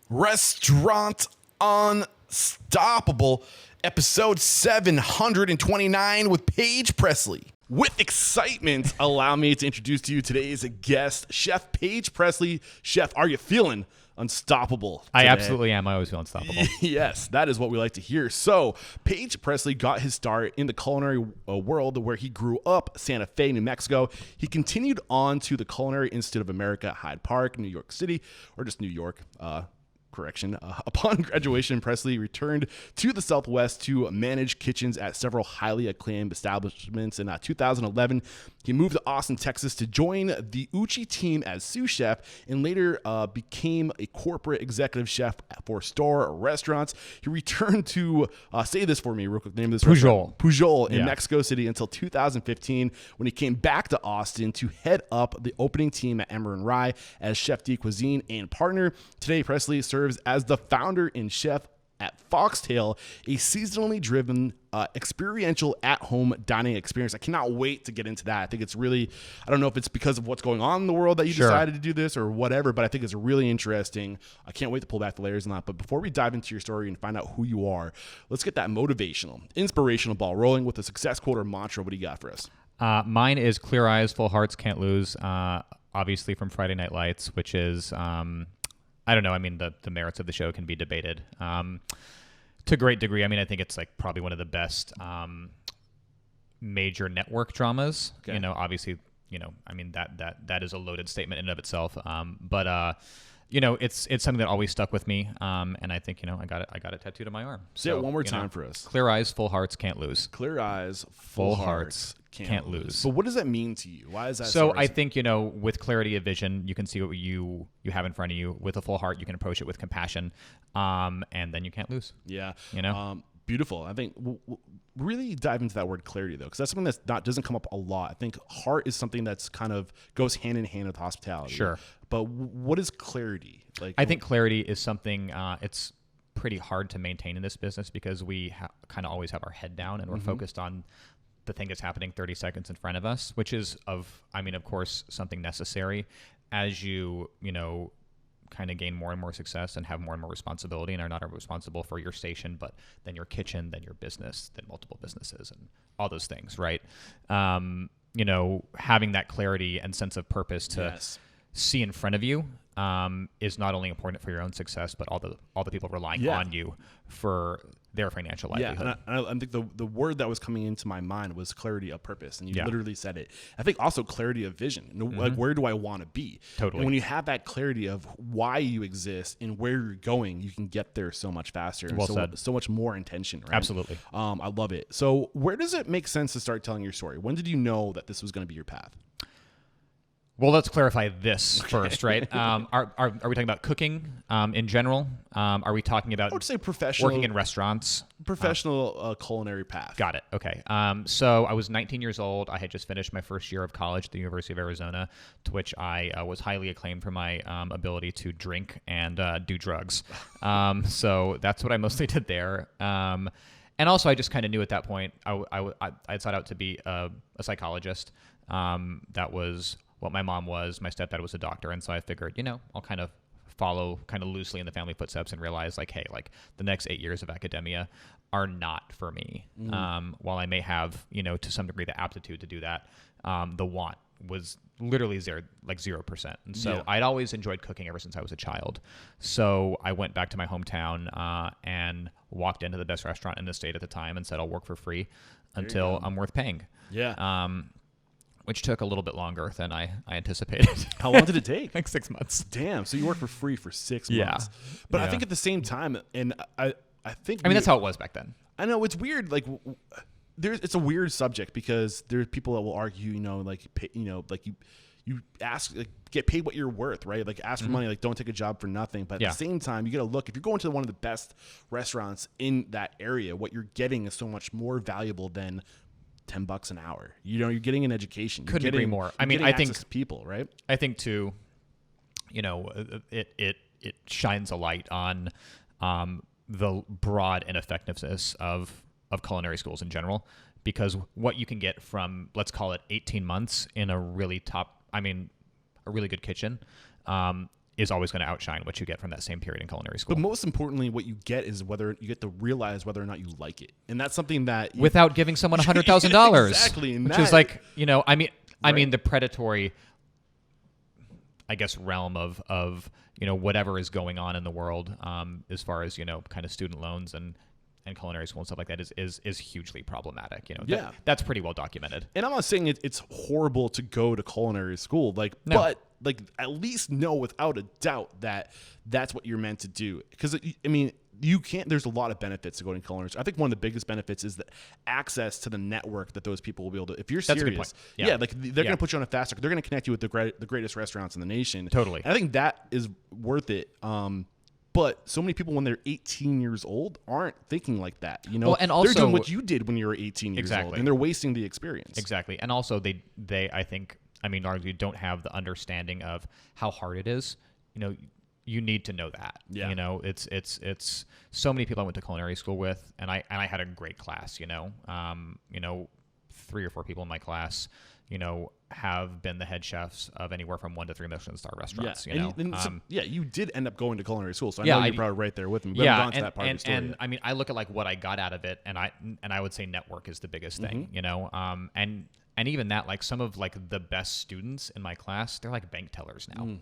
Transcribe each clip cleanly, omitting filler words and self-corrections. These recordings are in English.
Restaurant Unstoppable, episode 729 with Page Pressley. With excitement, allow me to introduce to you today's guest, Chef Page Pressley. Chef, are you feeling unstoppable today? I absolutely am. I always feel unstoppable. Yes, that is what we like to hear. So, Page Pressley got his start in the culinary world where he grew up, Santa Fe, New Mexico. He continued on to the Culinary Institute of America, Hyde Park, New York City, or just New York. Upon graduation, Pressley returned to the Southwest to manage kitchens at several highly acclaimed establishments. In 2011, he moved to Austin, Texas to join the Uchi team as sous chef and later became a corporate executive chef for Starr Restaurants. He returned to, say this for me real quick, name of this Pujol in Mexico City until 2015 when he came back to Austin to head up the opening team at Emmer Rye as chef de cuisine and partner. Today, Pressley serves as the founder and chef at Foxtail, a seasonally driven experiential at-home dining experience. I cannot wait to get into that. I think it's really, I don't know if it's because of what's going on in the world that you decided to do this or whatever, but I think it's really interesting. I can't wait to pull back the layers on that. But before we dive into your story and find out who you are, let's get that motivational, inspirational ball rolling with a success quote or mantra. What do you got for us? Mine is clear eyes, full hearts, can't lose. Obviously from Friday Night Lights, which is... I don't know. I mean, the merits of the show can be debated to a great degree. I mean, I think it's like probably one of the best major network dramas. Okay. You know, obviously, you know, I mean that is a loaded statement in and of itself. But you know, it's something that always stuck with me. And I think, you know, I got it tattooed on my arm. Say it one more time for us. Clear eyes, full hearts, can't lose. Clear eyes, full hearts. Can't lose. But what does that mean to you? Why is that so? I think, you know, with clarity of vision, you can see what you have in front of you. With a full heart, you can approach it with compassion, and then you can't lose. Yeah, you know, beautiful. I think really dive into that word clarity though, because that's something that doesn't come up a lot. I think heart is something that's kind of goes hand in hand with hospitality. Sure, but what is clarity? Like, I think clarity is something. It's pretty hard to maintain in this business because we kind of always have our head down and we're focused on the thing that's happening 30 seconds in front of us, which is of course, something necessary as you know, kind of gain more and more success and have more and more responsibility and are not responsible for your station, but then your kitchen, then your business, then multiple businesses and all those things, right? You know, having that clarity and sense of purpose to see in front of you is not only important for your own success, but all the people relying on you for their financial livelihood. Yeah, and I think the word that was coming into my mind was clarity of purpose, and you literally said it. I think also clarity of vision. Like, where do I want to be? Totally. And when you have that clarity of why you exist and where you're going, you can get there so much faster. Well and said. So much more intention, right? Absolutely. I love it. So where does it make sense to start telling your story? When did you know that this was going to be your path? Well, let's clarify this first, right? Are we talking about cooking in general? Are we talking about I would say professional working in restaurants? Professional culinary path. Got it. Okay. So I was 19 years old. I had just finished my first year of college at the University of Arizona, to which I was highly acclaimed for my ability to drink and do drugs. So that's what I mostly did there. And also, I just kind of knew at that point I'd set out to be a psychologist. That was what my mom was. My stepdad was a doctor. And so I figured, you know, I'll kind of follow kind of loosely in the family footsteps and realize like, hey, like the next 8 years of academia are not for me. While I may have, you know, to some degree the aptitude to do that, the want was literally 0%. And so I'd always enjoyed cooking ever since I was a child. So I went back to my hometown and walked into the best restaurant in the state at the time and said, I'll work for free until I'm worth paying. Yeah. Which took a little bit longer than I anticipated. How long did it take? Like 6 months. Damn. So you worked for free for 6 months. But I think at the same time, and I think... I mean, that's how it was back then. I know. It's weird. Like, it's a weird subject because there's people that will argue, you know, like you ask, like, get paid what you're worth, right? Like, ask for money, like, don't take a job for nothing. But at the same time, you got to look, if you're going to one of the best restaurants in that area, what you're getting is so much more valuable than $10 an hour. You know, you're getting an education. Couldn't agree more. I mean, I think people, right? I think too, you know, it shines a light on the broad ineffectiveness of culinary schools in general, because what you can get from, let's call it 18 months in a really good kitchen, is always going to outshine what you get from that same period in culinary school. But most importantly, what you get is whether you get to realize whether or not you like it, and that's something that without giving someone $100,000, exactly, and which that, is like, you know, I mean Right. the predatory, I guess, realm of you know, whatever is going on in the world, as far as, you know, kind of student loans and culinary school and stuff like that is hugely problematic. You know, Yeah. that's pretty well documented. And I'm not saying it's horrible to go to culinary school, like, No. but like at least know without a doubt that that's what you're meant to do. Because I mean, you can't. There's a lot of benefits to going to culinary school. I think one of the biggest benefits is the access to the network that those people will be able to. If you're That's a good serious, point. Yeah. like they're going to put you on a fast track. They're going to connect you with the greatest restaurants in the nation. Totally. And I think that is worth it. But so many people, when they're 18 years old, aren't thinking like that. You know, Well, and they're also- doing what you did when you were 18 years old, Exactly. and they're wasting the experience. Exactly. And also they I think, I mean, largely don't have the understanding of how hard it is. You know, you need to know that. Yeah. You know, it's so many people I went to culinary school with, and I had a great class. You know, 3 or 4 people in my class, you know, have been the head chefs of anywhere from 1 to 3 Michelin star restaurants. Yeah. You know, And so, you did end up going to culinary school, so I Yeah, know I you're d- probably right there with me. We haven't gone to that part of the story and yet. I mean, I look at like what I got out of it, and I would say network is the biggest thing. Mm-hmm. You know, and even that, like some of like the best students in my class, they're like bank tellers now. Mm.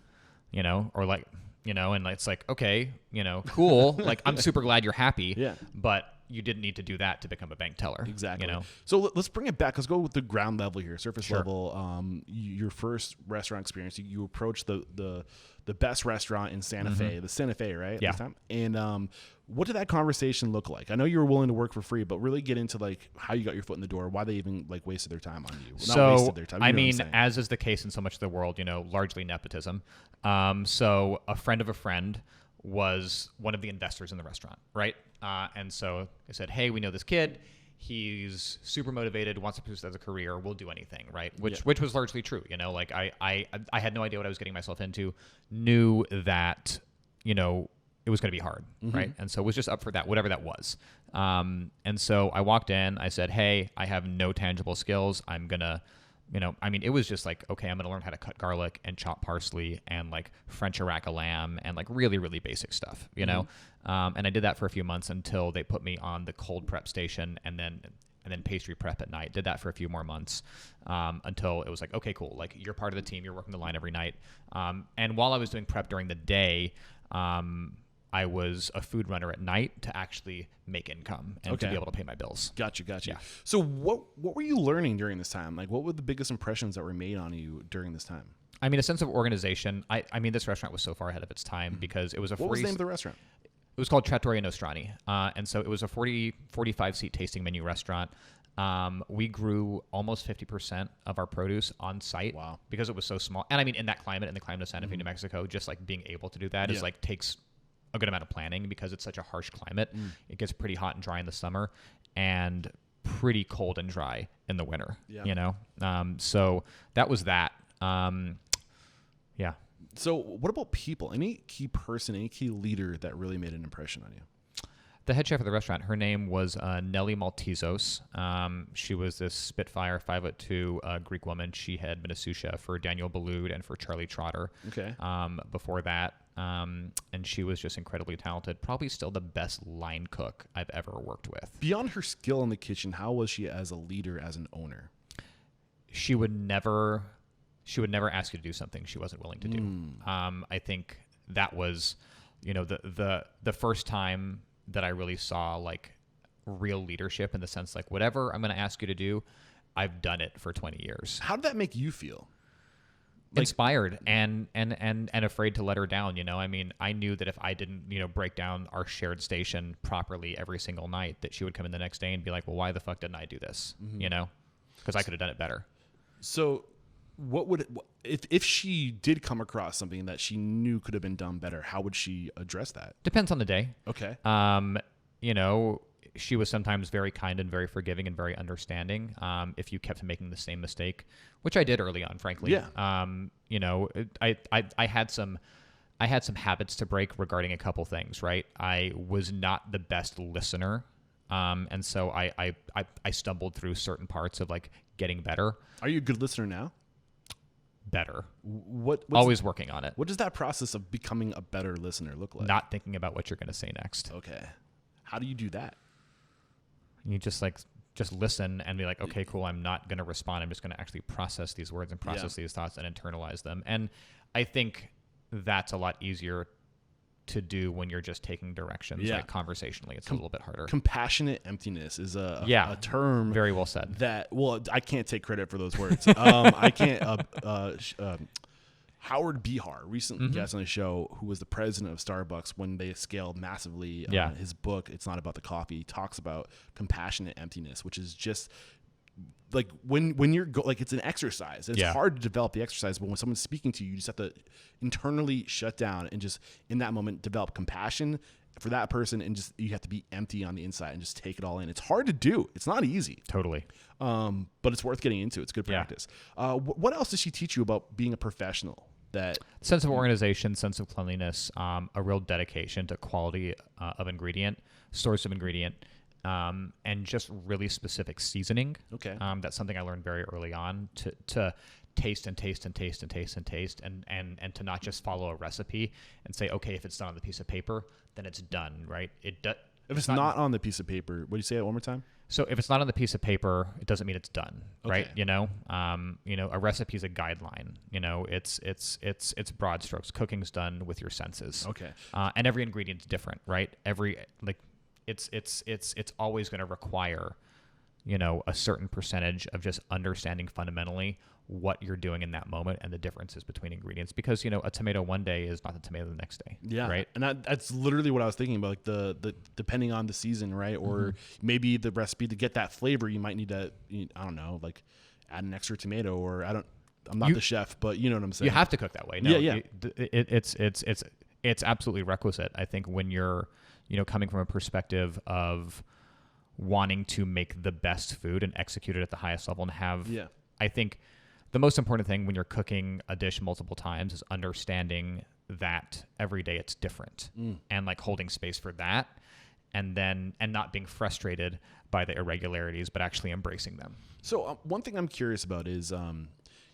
You know, or like, you know, and it's like, okay, you know, cool. Like, I'm super glad you're happy. Yeah. But you didn't need to do that to become a bank teller. Exactly. You know. So let's bring it back. Let's go with the ground level here, surface Sure. level. Your first restaurant experience. You approached the best restaurant in Santa Fe, the Santa Fe, right? at Yeah. this time? And what did that conversation look like? I know you were willing to work for free, but really get into like how you got your foot in the door, why they even like wasted their time on you. Not So, wasted their time. You I know what I'm mean, saying. as is the case in so much of the world, you know, largely nepotism. So a friend of a friend was one of the investors in the restaurant, right? And so I said, hey, we know this kid. He's super motivated, wants to pursue this as a career. We'll do anything, right? Which was largely true. You know, like I had no idea what I was getting myself into. Knew that, you know, it was going to be hard, right? And so was just up for that, whatever that was. And so I walked in. I said, hey, I have no tangible skills. I'm gonna, you know, I mean, it was just like, okay, I'm going to learn how to cut garlic and chop parsley and like French Iraq lamb and like really, really basic stuff, you know? And I did that for a few months until they put me on the cold prep station and then pastry prep at night. Did that for a few more months until it was like, okay, cool. Like you're part of the team. You're working the line every night. And while I was doing prep during the day, I was a food runner at night to actually make income and to Okay. be able to pay my bills. Gotcha. Yeah. So what were you learning during this time? Like, what were the biggest impressions that were made on you during this time? I mean, a sense of organization. I mean, this restaurant was so far ahead of its time because it was a What was the name of the restaurant? It was called Trattoria Nostrani. And so it was a 45 seat tasting menu restaurant. We grew almost 50% of our produce on site. Wow. Because it was so small. And I mean, in that climate, in the climate of Santa Fe, New Mexico, just like being able to do that is Yeah. like takes a good amount of planning because it's such a harsh climate. It gets pretty hot and dry in the summer and pretty cold and dry in the winter, Yeah. you know? So that was that. Yeah. So what about people? Any key person, any key leader that really made an impression on you? The head chef of the restaurant, her name was Nelly Maltezos. She was this Spitfire 5'2" Greek woman. She had been a sous chef for Daniel Boulud and for Charlie Trotter. Okay. Before that, and she was just incredibly talented. Probably still the best line cook I've ever worked with. Beyond her skill in the kitchen, how was she as a leader, as an owner? She would never ask you to do something she wasn't willing to do. I think that was, you know, the first time that I really saw like real leadership in the sense like whatever I'm going to ask you to do, I've done it for 20 years. How did that make you feel? Inspired and afraid to let her down. You know, I mean, I knew that if I didn't, you know, break down our shared station properly every single night, that she would come in the next day and be like, well, why the fuck didn't I do this? You know, because I could have done it better. So what would if she did come across something that she knew could have been done better, how would she address that? Depends on the day. Okay. You know, she was sometimes very kind and very forgiving and very understanding. If you kept making the same mistake, which I did early on, frankly. Yeah. You know, I had some habits to break regarding a couple things. Right. I was not the best listener, and so I stumbled through certain parts of like getting better. Are you a good listener now? better. What's Always working on it. What does that process of becoming a better listener look like? Not thinking about what you're going to say next. Okay. How do you do that? You just listen and be like, okay, cool. I'm not going to respond. I'm just going to actually process these words and process these thoughts and internalize them. And I think that's a lot easier to do when you're just taking directions. Like conversationally, it's a little bit harder. Compassionate emptiness is a term. Very well said. That, well, I can't take credit for those words. I can't. Howard Behar recently guest on a show, who was the president of Starbucks when they scaled massively. His book, It's Not About the Coffee, talks about compassionate emptiness, which is just like when you're like, it's an exercise. It's hard to develop the exercise, but when someone's speaking to you, you just have to internally shut down and just in that moment develop compassion for that person, and just you have to be empty on the inside and just take it all in. It's hard to do. It's not easy. Totally. But it's worth getting into. It's good practice. What else does she teach you about being a professional? That sense of organization, sense of cleanliness, a real dedication to quality of ingredient, source of ingredient, and just really specific seasoning. Okay. That's something I learned very early on to taste and taste and taste and taste and taste and to not just follow a recipe and say, okay, if it's done on the piece of paper, then it's done, right? If it's not on the piece of paper, would you say it one more time? So if it's not on the piece of paper, it doesn't mean it's done, right? You know, a recipe is a guideline. You know, it's broad strokes. Cooking's done with your senses. Okay. And every ingredient's different, right? It's always going to require, you know, a certain percentage of just understanding fundamentally what you're doing in that moment and the differences between ingredients, because, you know, a tomato one day is not the tomato the next day. Yeah. Right. And that's literally what I was thinking about, like the depending on the season, right? Or maybe the recipe to get that flavor, you might need to, I don't know, like add an extra tomato, or I'm not the chef, but you know what I'm saying? You have to cook that way. No, yeah. It's absolutely requisite. I think when you're, you know, coming from a perspective of wanting to make the best food and execute it at the highest level and have, I think the most important thing when you're cooking a dish multiple times is understanding that every day it's different and like holding space for that, and not being frustrated by the irregularities, but actually embracing them. So one thing I'm curious about is,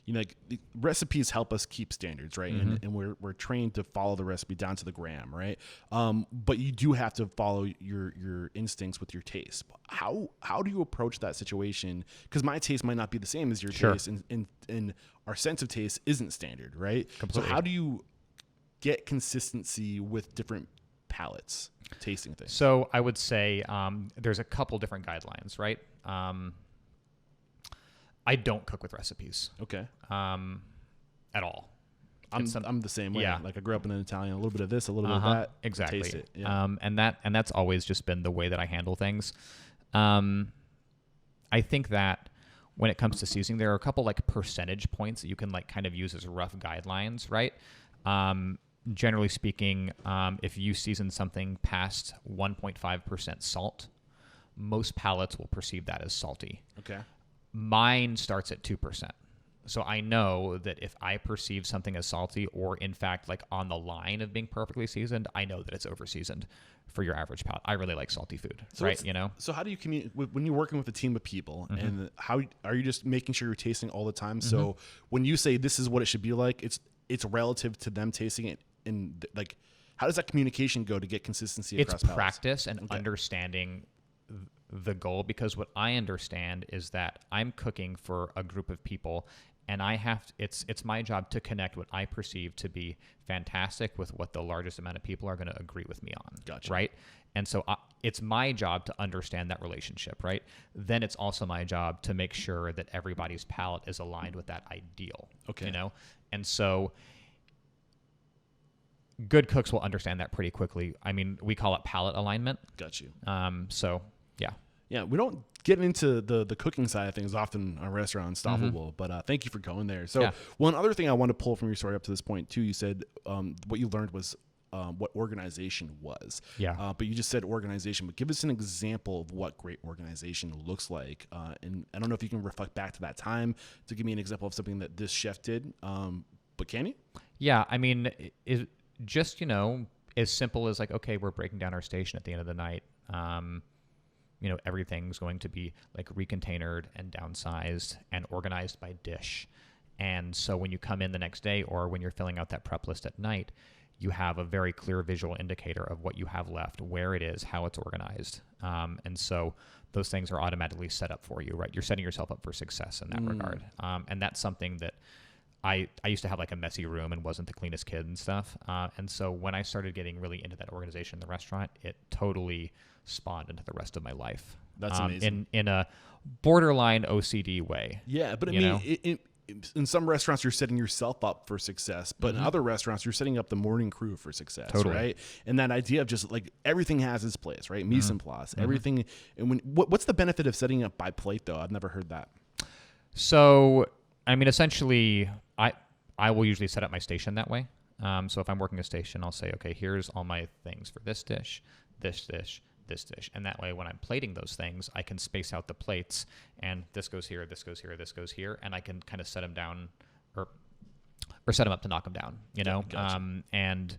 you know, like the recipes help us keep standards, right? And we're trained to follow the recipe down to the gram, right? But you do have to follow your instincts with your taste. How do you approach that situation? Because my taste might not be the same as your taste, and our sense of taste isn't standard, right? Completely. So how do you get consistency with different palates, tasting things? So I would say there's a couple different guidelines, right? I don't cook with recipes. Okay. At all. I'm the same way. Yeah. Like I grew up in an Italian, a little bit of this, a little bit of that. Exactly. Taste it. Yeah. And that's always just been the way that I handle things. I think that when it comes to seasoning, there are a couple like percentage points that you can like kind of use as rough guidelines, right? Generally speaking, if you season something past 1.5% salt, most palates will perceive that as salty. Okay. Mine starts at 2%. So I know that if I perceive something as salty, or in fact, like on the line of being perfectly seasoned, I know that it's over seasoned for your average palate. I really like salty food, right? You know? So how do you communicate when you're working with a team of people, and how are you just making sure you're tasting all the time? So when you say this is what it should be like, it's relative to them tasting it, and like, how does that communication go to get consistency across palates? It's practice and understanding the goal, because what I understand is that I'm cooking for a group of people, and it's my job to connect what I perceive to be fantastic with what the largest amount of people are going to agree with me on. Gotcha. Right? And so it's my job to understand that relationship, right? Then it's also my job to make sure that everybody's palate is aligned with that ideal. Okay. You know? And so good cooks will understand that pretty quickly. I mean, we call it palate alignment. Got you. So yeah. Yeah, we don't get into the cooking side of things often on restaurant Unstoppable, but thank you for going there. So one other thing I want to pull from your story up to this point too, you said what you learned was what organization was. Yeah. But you just said organization, but give us an example of what great organization looks like. And I don't know if you can reflect back to that time to give me an example of something that this chef did, but can you? Yeah, I mean, it just, you know, as simple as like, okay, we're breaking down our station at the end of the night. You know, everything's going to be like recontained and downsized and organized by dish. And so when you come in the next day or when you're filling out that prep list at night, you have a very clear visual indicator of what you have left, where it is, how it's organized. And so those things are automatically set up for you, right? You're setting yourself up for success in that regard. And that's something that I used to have like a messy room and wasn't the cleanest kid and stuff. And so when I started getting really into that organization in the restaurant, it totally spawned into the rest of my life. That's amazing. In a borderline OCD way. Yeah, but I mean, in some restaurants, you're setting yourself up for success, but in other restaurants, you're setting up the morning crew for success, right? And that idea of just like everything has its place, right? Mise en place, everything. And what's the benefit of setting up by plate, though? I've never heard that. So, I mean, essentially, I will usually set up my station that way. So if I'm working a station, I'll say, okay, here's all my things for this dish, this dish, this dish. And that way, when I'm plating those things, I can space out the plates and this goes here, this goes here, this goes here. And I can kind of set them down or set them up to knock them down, you know? Gotcha. And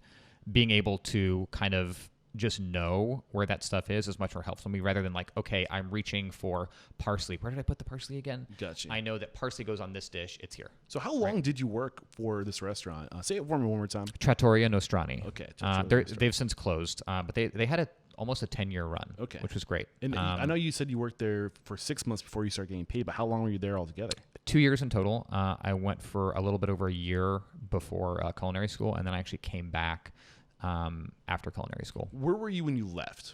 being able to kind of just know where that stuff is much more helpful to me rather than like, okay, I'm reaching for parsley. Where did I put the parsley again? Gotcha. I know that parsley goes on this dish. It's here. So how long did you work for this restaurant? Say it for me one more time. Trattoria Nostrani. Okay. They've since closed, but they had almost a 10-year run, which was great. And I know you said you worked there for 6 months before you started getting paid, but how long were you there altogether? 2 years in total. I went for a little bit over a year before culinary school, and then I actually came back after culinary school. Where were you when you left?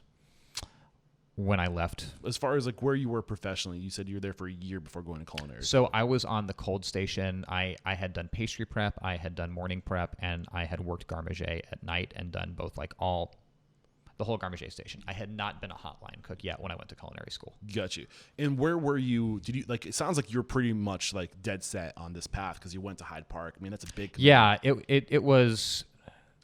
When I left? As far as like where you were professionally, you said you were there for a year before going to culinary. So I was on the cold station. I had done pastry prep, I had done morning prep, and I had worked garde at night and done both like the whole garde station. I had not been a hotline cook yet when I went to culinary school. Got you. And where were you? Did you like? It sounds like you're pretty much like dead set on this path because you went to Hyde Park. I mean, that's a big commitment. Yeah, it was.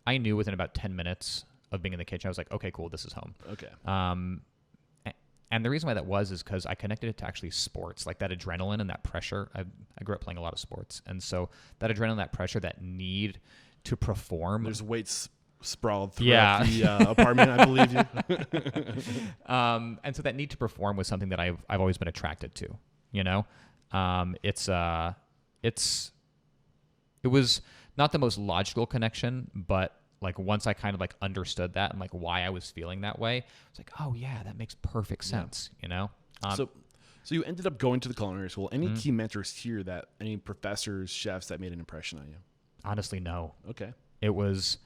I knew within about 10 minutes of being in the kitchen, I was like, okay, cool, this is home. Okay. And the reason why that was is because I connected it to actually sports, like that adrenaline and that pressure. I grew up playing a lot of sports, and so that adrenaline, that pressure, that need to perform. There's weights sprawled throughout the apartment, I believe you. And so that need to perform was something that I've always been attracted to. You know, it was not the most logical connection, but like once I kind of like understood that and like why I was feeling that way, I was like, oh yeah, that makes perfect sense. You know. So you ended up going to the culinary school. Any key mentors here any professors, chefs that made an impression on you? Honestly, no. Okay. It was.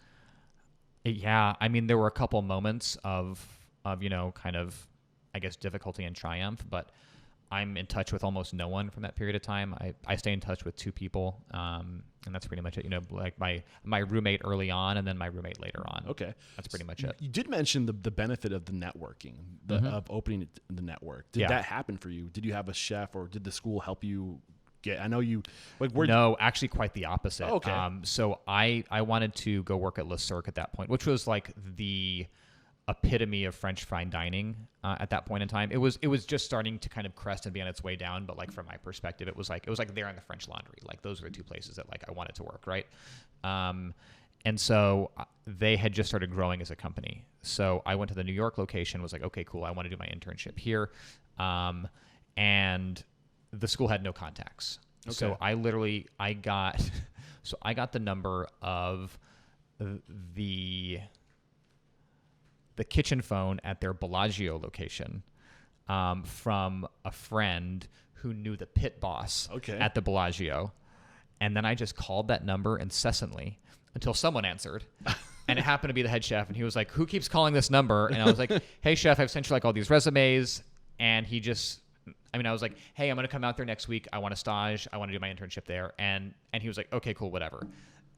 Yeah, I mean, there were a couple moments of you know, kind of, I guess, difficulty and triumph, but I'm in touch with almost no one from that period of time. I stay in touch with 2 people, and that's pretty much it. You know, like my roommate early on, and then my roommate later on. Okay, that's pretty much it. You did mention the benefit of the networking, of opening the network. Did that happen for you? Did you have a chef, or did the school help you? I know you like where. No, actually, quite the opposite. Oh, okay. So I wanted to go work at Le Cirque at that point, which was like the epitome of French fine dining at that point in time. It was just starting to kind of crest and be on its way down, but like from my perspective, it was like there in the French Laundry. Like those were the 2 places that like I wanted to work, right? And so they had just started growing as a company. So I went to the New York location, was like, okay, cool, I want to do my internship here. And the school had no contacts. Okay. So I got the number of the kitchen phone at their Bellagio location from a friend who knew the pit boss at the Bellagio. And then I just called that number incessantly until someone answered. And it happened to be the head chef. And he was like, who keeps calling this number? And I was like, hey, chef, I've sent you like all these resumes. And he just... I was like, hey, I'm going to come out there next week. I want to stage. I want to do my internship there. And he was like, okay, cool, whatever.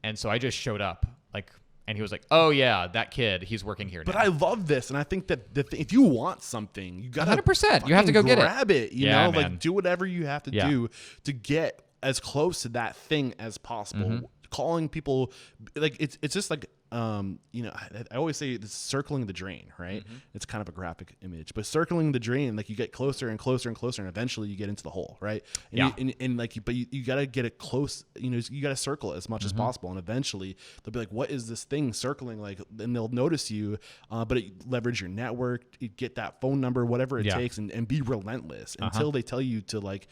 And so I just showed up, like, and he was like, oh, yeah, that kid, he's working here now. But I love this. And I think that if you want something, you got to 100%. You have to go get it. Grab it. You know, man. like do whatever you have to do to get as close to that thing as possible. Calling people, like, it's just like, you know, I always say it's circling the drain, right? It's kind of a graphic image, but circling the drain, like you get closer and closer and closer, and eventually you get into the hole, right? And you got to get it close, you know, you got to circle it as much as possible. And eventually they'll be like, what is this thing circling? Like, and they'll notice you, but leverage your network, get that phone number, whatever it takes, and be relentless until they tell you to like,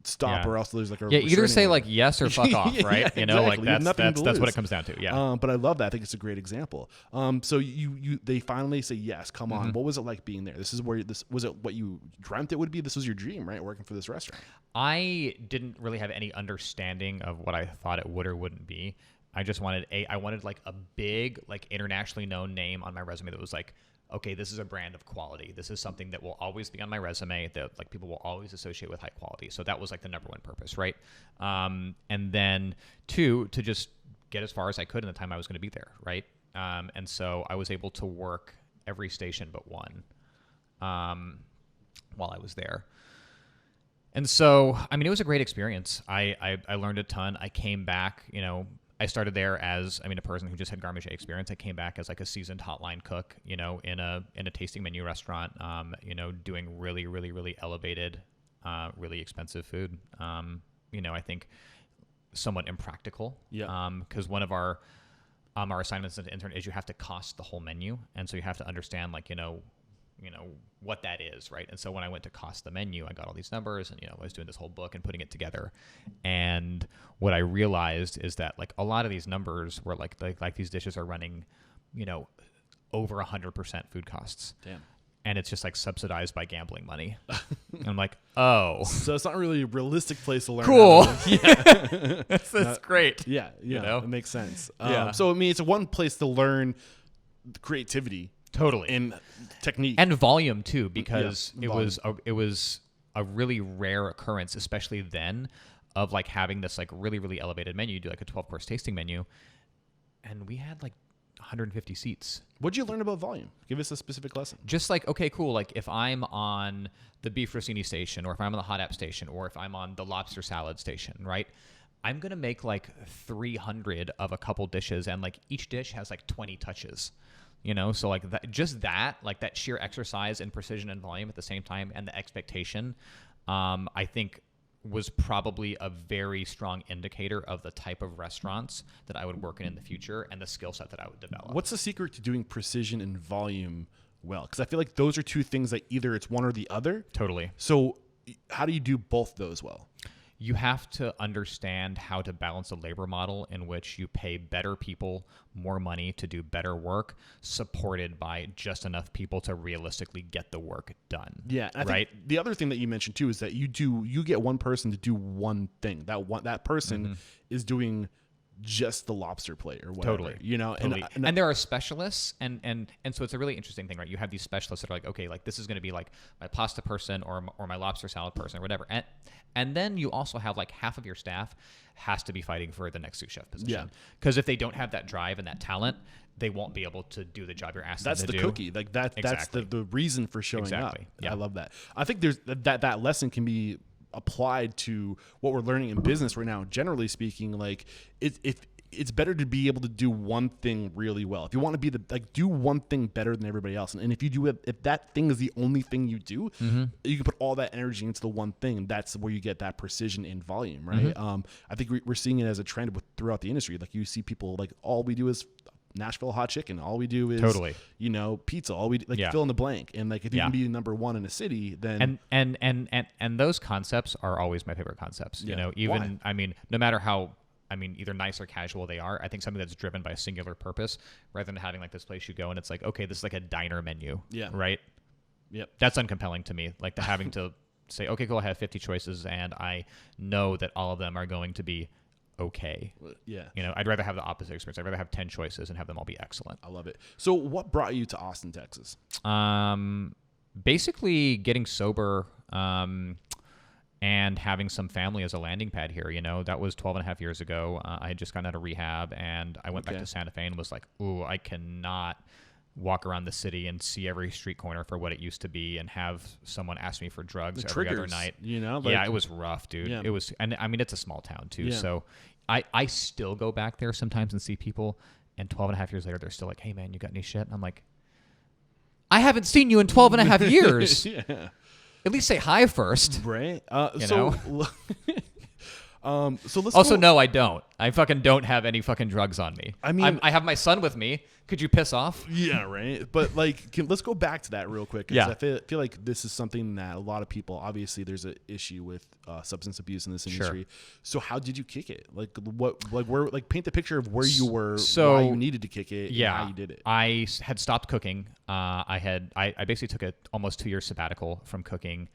stop, Yeah. or else there's like a Yeah, either restraining say order. like yes or fuck off, right? Yeah, You know, like exactly. You have nothing to that's what lose. it comes down to. Yeah. But I love that. I think it's a great example. So they finally say yes. Come Mm-hmm. on. What was it like being there? This is where this was it. What you dreamt it would be. This was your dream, right? Working for this restaurant. I didn't really have any understanding of what I thought it would or wouldn't be. I just wanted like a big, like internationally known name on my resume that was like, okay, this is a brand of quality. This is something that will always be on my resume that like people will always associate with high quality. So that was like the number one purpose, right? And then two, to just get as far as I could in the time I was going to be there, right? And so I was able to work every station but one while I was there. And so, I mean, it was a great experience. I learned a ton. I came back, you know, I started there as, I mean, a person who just had garde manger experience. I came back as like a seasoned hotline cook, you know, in a tasting menu restaurant, you know, doing really, really, really elevated, really expensive food. You know, I think somewhat impractical. Yeah. Because one of our assignments as an intern is you have to cost the whole menu, and so you have to understand like, you know what that is, right? And so when I went to cost the menu, I got all these numbers, and you know, I was doing this whole book and putting it together. And what I realized is that like a lot of these numbers were like these dishes are running, you know, over 100% food costs. Damn. And it's just like subsidized by gambling money. And I'm like, oh, So it's not really a realistic place to learn. cool. how to- That's great. Yeah. You know? It makes sense. Yeah. So I mean, it's one place to learn creativity Totally. and technique. And volume too, because Yeah, it was a really rare occurrence, especially then, of like having this like really, really elevated menu. You do like a 12-course tasting menu, and we had like 150 seats. What'd you learn about volume? Give us a specific lesson. Just like, okay, cool. Like if I'm on the beef rossini station, or if I'm on the hot app station, or if I'm on the lobster salad station, right? I'm going to make like 300 of a couple dishes, and like each dish has like 20 touches. You know, so like that, like that sheer exercise in precision and volume at the same time, and the expectation, I think was probably a very strong indicator of the type of restaurants that I would work in the future and the skill set that I would develop. What's the secret to doing precision and volume well? Because I feel like those are two things that either it's one or the other. Totally. So how do you do both those well? You have to understand how to balance a labor model in which you pay better people more money to do better work, supported by just enough people to realistically get the work done. Yeah, I right. think the other thing that you mentioned too is that you get one person to do one thing. That person is doing just the lobster plate or whatever. Totally. You know, Totally. And there are specialists, and so it's a really interesting thing, right? You have these specialists that are like, okay, like this is going to be like my pasta person or my lobster salad person or whatever. And then you also have like half of your staff has to be fighting for the next sous chef position. Yeah. Because if they don't have that drive and that talent, they won't be able to do the job you're asking that's them to the do. cookie. Like that's Exactly. the reason for showing Exactly. up. Yeah. I love that. I think there's that lesson can be applied to what we're learning in business right now. Generally speaking, like it's better to be able to do one thing really well. If you want to be do one thing better than everybody else. And if you do it, if that thing is the only thing you do, you can put all that energy into the one thing. And that's where you get that precision in volume, right? I think we're seeing it as a trend throughout the industry. Like you see people like, all we do is Nashville hot chicken. All we do is Totally. Pizza. All we fill in the blank. And like, if you can be number one in a city, then and those concepts are always my favorite concepts. Yeah. You know, even, Why? I mean, no matter how, either nice or casual they are, I think something that's driven by a singular purpose, rather than having like this place you go and it's like, okay, this is like a diner menu. Yeah. Right. Yep. That's uncompelling to me. Like the having to say, okay, cool, I have 50 choices and I know that all of them are going to be okay. Yeah. You know, I'd rather have the opposite experience. I'd rather have 10 choices and have them all be excellent. I love it. So what brought you to Austin, Texas? Basically getting sober, and having some family as a landing pad here. You know, that was 12 and a half years ago. I had just gotten out of rehab, and I went back to Santa Fe and was like, ooh, I cannot walk around the city and see every street corner for what it used to be and have someone ask me for drugs every other night. You know? Yeah, it was rough, dude. Yeah. It was, and I mean, it's a small town too. Yeah. So I still go back there sometimes and see people, and 12 and a half years later, they're still like, hey man, you got any shit? And I'm like, I haven't seen you in 12 and a half years. Yeah. At least say hi first. Right. You So So let's Also, go. no, I don't. I fucking don't have any fucking drugs on me. I mean- I have my son with me. Could you piss off? Yeah, right. But like, let's go back to that real quick. 'Cause Yeah. I feel like this is something that a lot of people, obviously, there's an issue with substance abuse in this industry. So how did you kick it? Like paint the picture of where you were, So, why you needed to kick it, Yeah, and how you did it. I had stopped cooking. I basically took a almost 2 year sabbatical from cooking.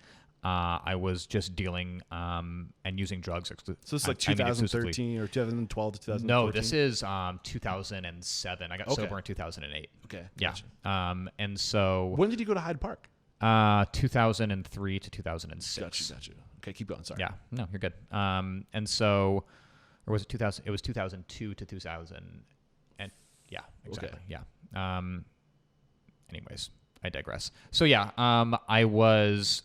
I was just dealing and using drugs. So it's like I mean, exclusively. 2013 or 2012 to 2014? No, this is 2007. I got sober in 2008. Okay. Yeah. Gotcha. And so When did you go to Hyde Park? 2003 to 2006. Gotcha. Okay, keep going. Sorry. Yeah. No, you're good. And so, or was it 2000? It was 2002 to 2000. And yeah, exactly. Okay. Yeah. Anyways, I digress. So yeah, I was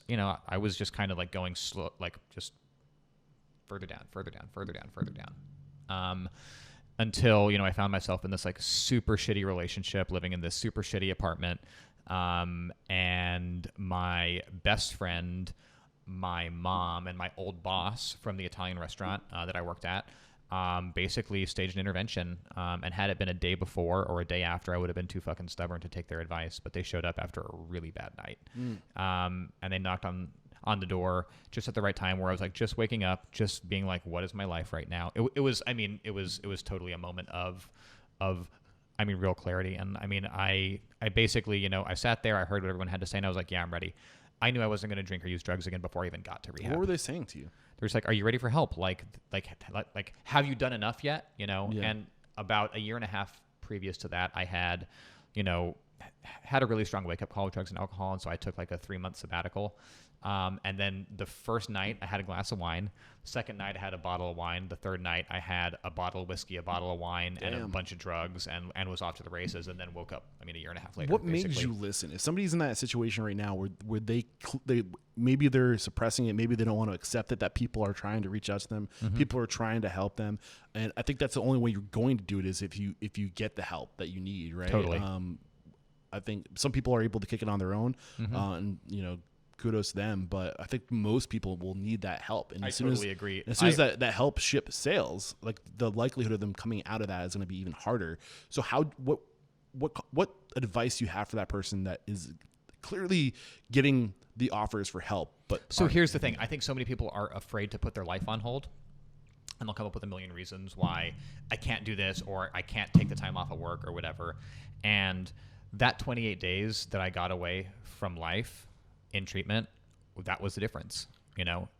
just kind of like going slow, like just further down, until, I found myself in this like super shitty relationship, living in this super shitty apartment. And my best friend, my mom, and my old boss from the Italian restaurant that I worked at basically staged an intervention. And had it been a day before or a day after, I would have been too fucking stubborn to take their advice. But they showed up after a really bad night. And they knocked on the door just at the right time, where I was like just waking up, just being like, what is my life right now? It was totally a moment of real clarity. And I basically, I sat there, I heard what everyone had to say, and I was like, yeah, I'm ready. I knew I wasn't going to drink or use drugs again before I even got to rehab. What were they saying to you? They're just like, are you ready for help? Like, have you done enough yet? Yeah. And about a year and a half previous to that, I had, had a really strong wake up call with drugs and alcohol. And so I took like a 3-month sabbatical. And then the first night I had a glass of wine. Second night I had a bottle of wine. The third night I had a bottle of whiskey, a bottle of wine, and a bunch of drugs, and was off to the races. And then woke up, a year and a half later. What made you listen? If somebody's in that situation right now where they maybe they're suppressing it, maybe they don't want to accept it, that people are trying to reach out to them, people are trying to help them, and I think that's the only way you're going to do it is if you get the help that you need, right? Totally. I think some people are able to kick it on their own, and kudos to them, but I think most people will need that help. And I totally agree. As soon as that help ship sails, like the likelihood of them coming out of that is going to be even harder. So what advice do you have for that person that is clearly getting the offers for help? But so here's the thing. I think so many people are afraid to put their life on hold, and they'll come up with a million reasons why I can't do this, or I can't take the time off of work, or whatever. And that 28 days that I got away from life in treatment, that was the difference.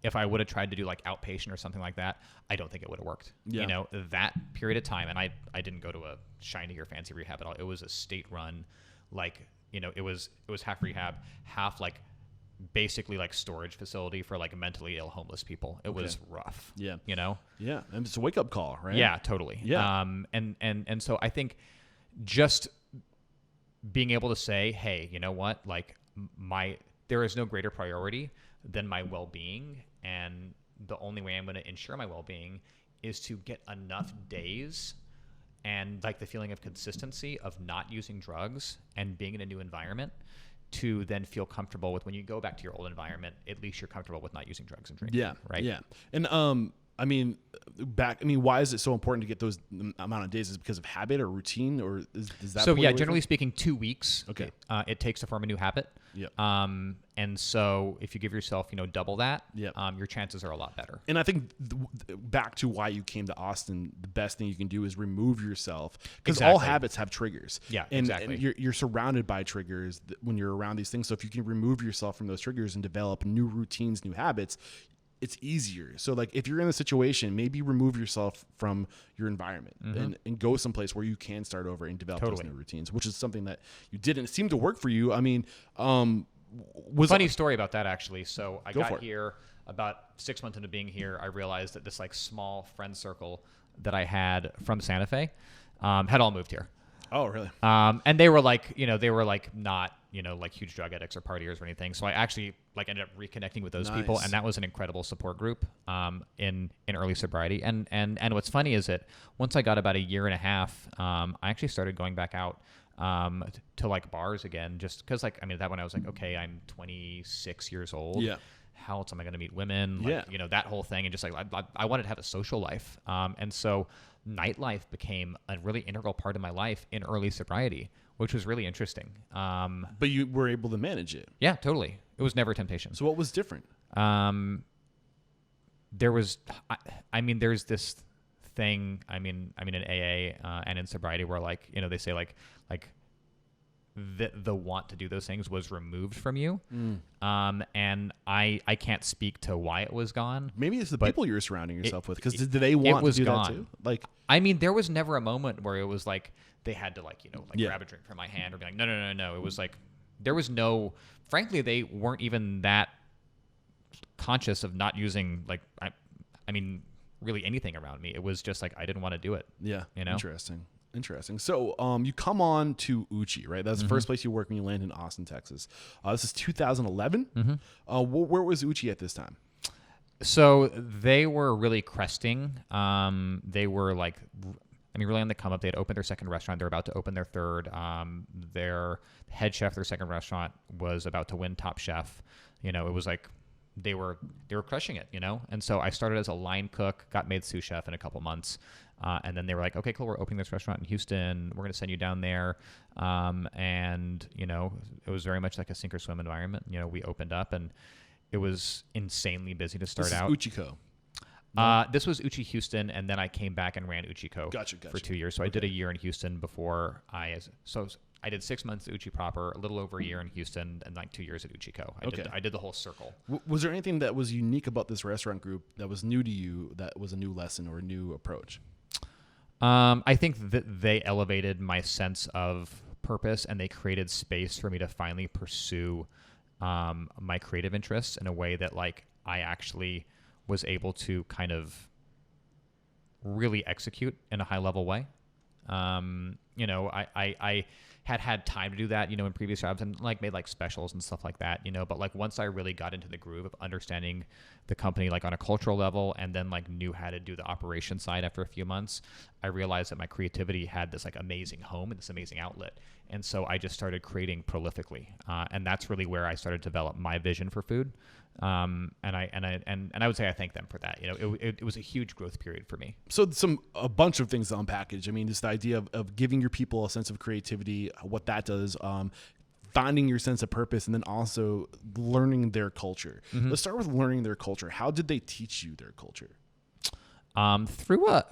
If I would have tried to do like outpatient or something like that, I don't think it would have worked. Yeah. That period of time, and I didn't go to a shiny or fancy rehab at all. It was a state run, like, it was half rehab, half like basically like storage facility for like mentally ill homeless people. It was rough. Yeah. Yeah. And it's a wake up call, right? Yeah, totally. Yeah. And so I think just being able to say, hey, you know what? Like there is no greater priority than my well-being, and the only way I'm going to ensure my well-being is to get enough days and like the feeling of consistency of not using drugs and being in a new environment to then feel comfortable with when you go back to your old environment, at least you're comfortable with not using drugs and drinking. Yeah. Right. Yeah. And why is it so important to get those amount of days? Is it because of habit or routine, or is that? So yeah, generally speaking, 2 weeks. Okay. It takes to form a new habit. Yeah. And so if you give yourself, double that, Yep. Your chances are a lot better. And I think back to why you came to Austin, the best thing you can do is remove yourself, because all habits have triggers. Yeah, and, exactly. And you're surrounded by triggers when you're around these things. So if you can remove yourself from those triggers and develop new routines, new habits, it's easier. So like if you're in a situation, maybe remove yourself from your environment and go someplace where you can start over and develop those new routines, which is something that you didn't seem to work for you. Funny story about that, actually. So I got for it. here about 6 months into being here. I realized that this like small friend circle that I had from Santa Fe had all moved here. Oh, really? And they were like, not, like huge drug addicts or partiers or anything. So I actually like ended up reconnecting with those people, and that was an incredible support group in early sobriety. And what's funny is that once I got about a year and a half, I actually started going back out to like bars again, just because at that point I was like, okay, I'm 26 years old. Yeah. how else am I going to meet women? Yeah. That whole thing. And just like, I wanted to have a social life. And so nightlife became a really integral part of my life in early sobriety, which was really interesting. But you were able to manage it. Yeah, totally. It was never a temptation. So what was different? There's this thing, in AA and in sobriety where they say the want to do those things was removed from you. And I can't speak to why it was gone. Maybe it's the people you're surrounding yourself with, because did they want to do gone. that too? There was never a moment where it was like they had to grab a drink from my hand or be like, no. It was like there was no, frankly, they weren't even that conscious of not using really anything around me. It was just like I didn't want to do it. Yeah. Interesting. So you come on to Uchi, right? That's the first place you work when you land in Austin, Texas. This is 2011. Where was Uchi at this time? So they were really cresting. They were really on the come up. They had opened their second restaurant. They're about to open their third. Their head chef, their second restaurant, was about to win Top Chef. It was like they were crushing it, And so I started as a line cook, got made sous chef in a couple months. And then they were like, okay, cool, we're opening this restaurant in Houston. We're going to send you down there. And it was very much like a sink or swim environment. We opened up and it was insanely busy to start out. This is Uchiko. This was Uchi Houston, and then I came back and ran Uchiko for 2 years. So I did a year in Houston before I did 6 months at Uchi proper, a little over a year in Houston, and 2 years at Uchiko. I did the whole circle. Was there anything that was unique about this restaurant group that was new to you, that was a new lesson or a new approach? I think that they elevated my sense of purpose, and they created space for me to finally pursue my creative interests in a way that I actually was able to kind of really execute in a high level way. I had time to do that, in previous jobs, and made specials and stuff like that, but once I really got into the groove of understanding the company on a cultural level, and then knew how to do the operation side after a few months, I realized that my creativity had this amazing home and this amazing outlet. And so I just started creating prolifically. And that's really where I started to develop my vision for food. And I would say I thank them for that. It was a huge growth period for me. So a bunch of things to unpackage. Just the idea of giving your people a sense of creativity, what that does, finding your sense of purpose, and then also learning their culture. Let's start with learning their culture. How did they teach you their culture? Through a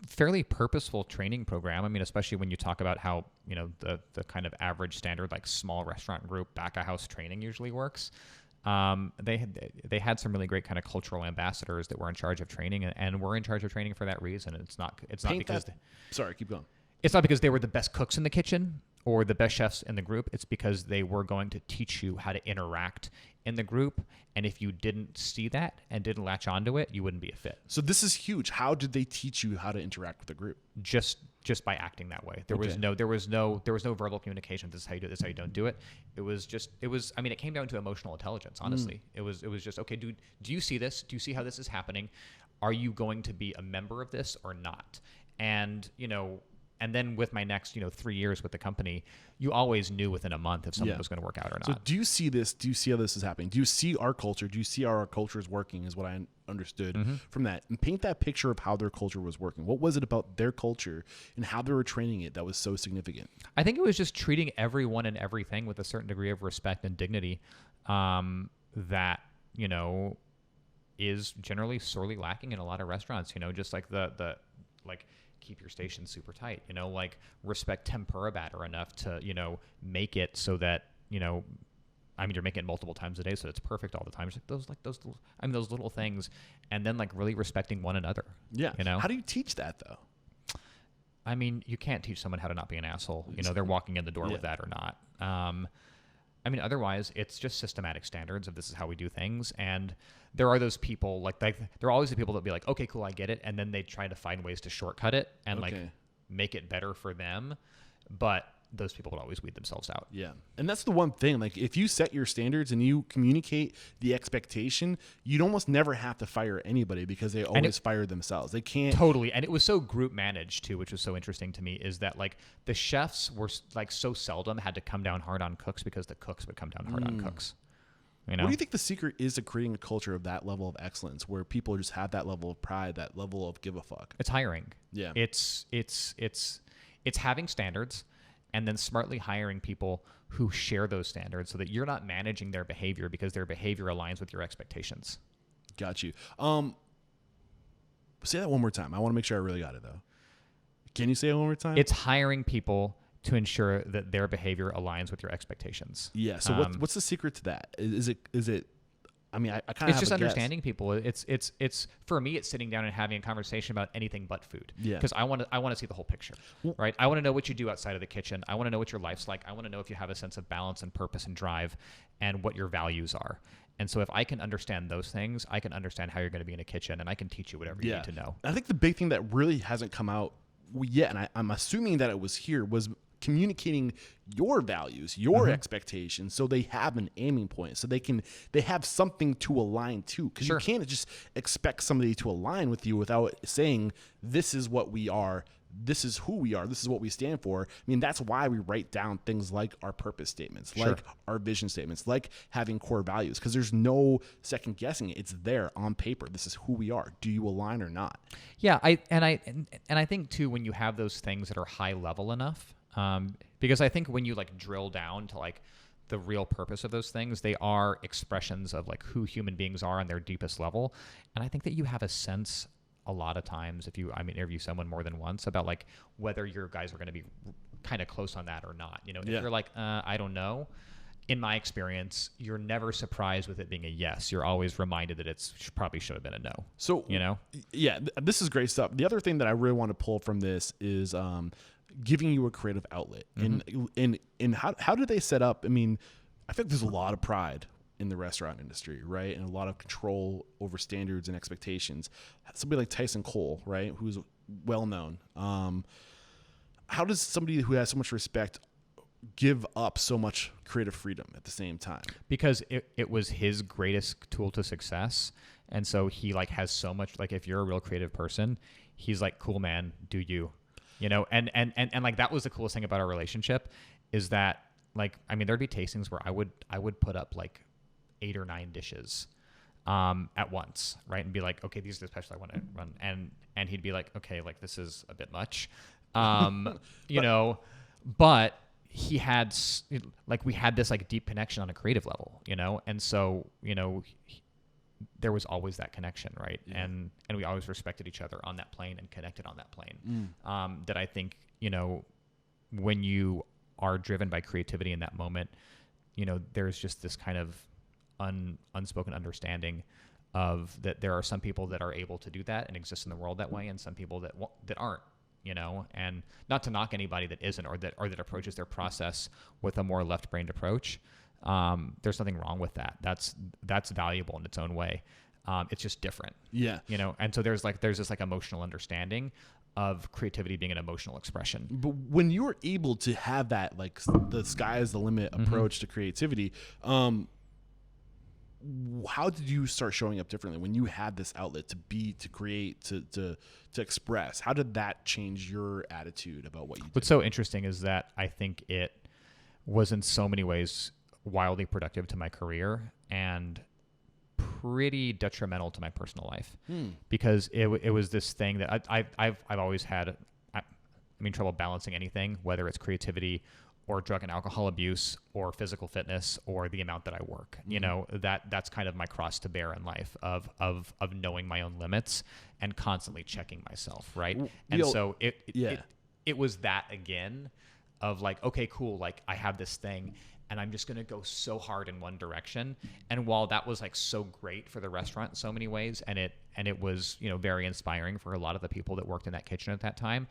fairly purposeful training program. Especially when you talk about how, the kind of average standard, small restaurant group back of house training usually works. They had some really great kind of cultural ambassadors that were in charge of training, and were in charge of training for that reason. It's not because sorry, keep going. It's not because they were the best cooks in the kitchen or the best chefs in the group. It's because they were going to teach you how to interact in the group. And if you didn't see that and didn't latch onto it, you wouldn't be a fit. So this is huge. How did they teach you how to interact with the group? Just by acting that way. There was no verbal communication. This is how you do it. This is how you don't do it. It came down to emotional intelligence, honestly. It was just, okay, dude, do you see this? Do you see how this is happening? Are you going to be a member of this or not? And, and then with my next, 3 years with the company, you always knew within a month if something was going to work out or not. So do you see this? Do you see how this is happening? Do you see our culture? Do you see how our culture is working, is what I understood from that. And paint that picture of how their culture was working. What was it about their culture and how they were training it that was so significant? I think it was just treating everyone and everything with a certain degree of respect and dignity that, is generally sorely lacking in a lot of restaurants, just the keep your station super tight, respect tempura batter enough to, make it so that, you're making it multiple times a day, so it's perfect all the time. It's those little things, and then really respecting one another. Yeah. How do you teach that though? You can't teach someone how to not be an asshole. They're walking in the door with that or not. Otherwise, it's just systematic standards of this is how we do things. And there are those people, there are always the people that be like, okay, cool, I get it. And then they try to find ways to shortcut it and make it better for them. But those people would always weed themselves out. Yeah. And that's the one thing. If you set your standards and you communicate the expectation, you'd almost never have to fire anybody because they always fire themselves. They can't. Totally. And it was so group managed too, which was so interesting to me, is that the chefs were so seldom had to come down hard on cooks because the cooks would come down hard on cooks. What do you think the secret is to creating a culture of that level of excellence where people just have that level of pride, that level of give a fuck? It's hiring. Yeah. It's having standards and then smartly hiring people who share those standards so that you're not managing their behavior because their behavior aligns with your expectations. Got you. Say that one more time. I want to make sure I really got it though. Can you say it one more time? It's hiring people to ensure that their behavior aligns with your expectations. Yeah. So what's the secret to that? Is it? I mean, I kind of. It's just understanding people. It's for me. It's sitting down and having a conversation about anything but food. Yeah. Because I want to see the whole picture, right? I want to know what you do outside of the kitchen. I want to know what your life's like. I want to know if you have a sense of balance and purpose and drive, and what your values are. And so if I can understand those things, I can understand how you're going to be in a kitchen, and I can teach you whatever you need to know. I think the big thing that really hasn't come out yet, and I'm assuming that it was here, was communicating your values, your expectations, so they have an aiming point, so they have something to align to. Because you can't just expect somebody to align with you without saying, this is what we are, this is who we are, this is what we stand for. I mean, that's why we write down things like our purpose statements, like our vision statements, like having core values, because there's no second guessing it. It's there on paper. This is who we are. Do you align or not? Yeah, I think too, when you have those things that are high level enough, because I think when you like drill down to like the real purpose of those things, they are expressions of like who human beings are on their deepest level. And I think that you have a sense a lot of times if you interview someone more than once about like whether your guys are going to be kind of close on that or not. You know, if you're like, I don't know. In my experience, you're never surprised with it being a yes. You're always reminded that it's probably should have been a no. So, you know? Yeah, this is great stuff. The other thing that I really want to pull from this is giving you a creative outlet. And how do they set up? I mean, I think there's a lot of pride in the restaurant industry, right? And a lot of control over standards and expectations. Somebody like Tyson Cole, right, who's well known. How does somebody who has so much respect give up so much creative freedom at the same time? Because it was his greatest tool to success. And so he like has so much, like if you're a real creative person, he's like, cool, man, do you, you know? And like, that was the coolest thing about our relationship is that like, I mean, there'd be tastings where I would put up like 8 or 9 dishes at once, right? And be like, okay, these are the special I want to run. And he'd be like, okay, like this is a bit much, you know, but he had like, we had this like deep connection on a creative level, you know? And so, you know, there was always that connection, right? Yeah. And we always respected each other on that plane and connected on that plane. That I think, you know, when you are driven by creativity in that moment, you know, there's just this kind of unspoken understanding of that there are some people that are able to do that and exist in the world that way, and some people that aren't, you know, and not to knock anybody that isn't or that approaches their process with a more left-brained approach. There's nothing wrong with that. That's valuable in its own way. It's just different. Yeah. You know, and so there's this like emotional understanding of creativity being an emotional expression. But when you were able to have that, like the sky is the limit approach to creativity, how did you start showing up differently when you had this outlet to create, to express? How did that change your attitude about what you did? What's so interesting is that I think it was in so many ways wildly productive to my career and pretty detrimental to my personal life, because it was this thing that I've always had. I'm in trouble balancing anything, whether it's creativity or drug and alcohol abuse or physical fitness or the amount that I work. You know, that's kind of my cross to bear in life of knowing my own limits and constantly checking myself, right? And so it was that again of like, okay, cool, like I have this thing and I'm just going to go so hard in one direction. And while that was like so great for the restaurant in so many ways, and it was, you know, very inspiring for a lot of the people that worked in that kitchen at that time,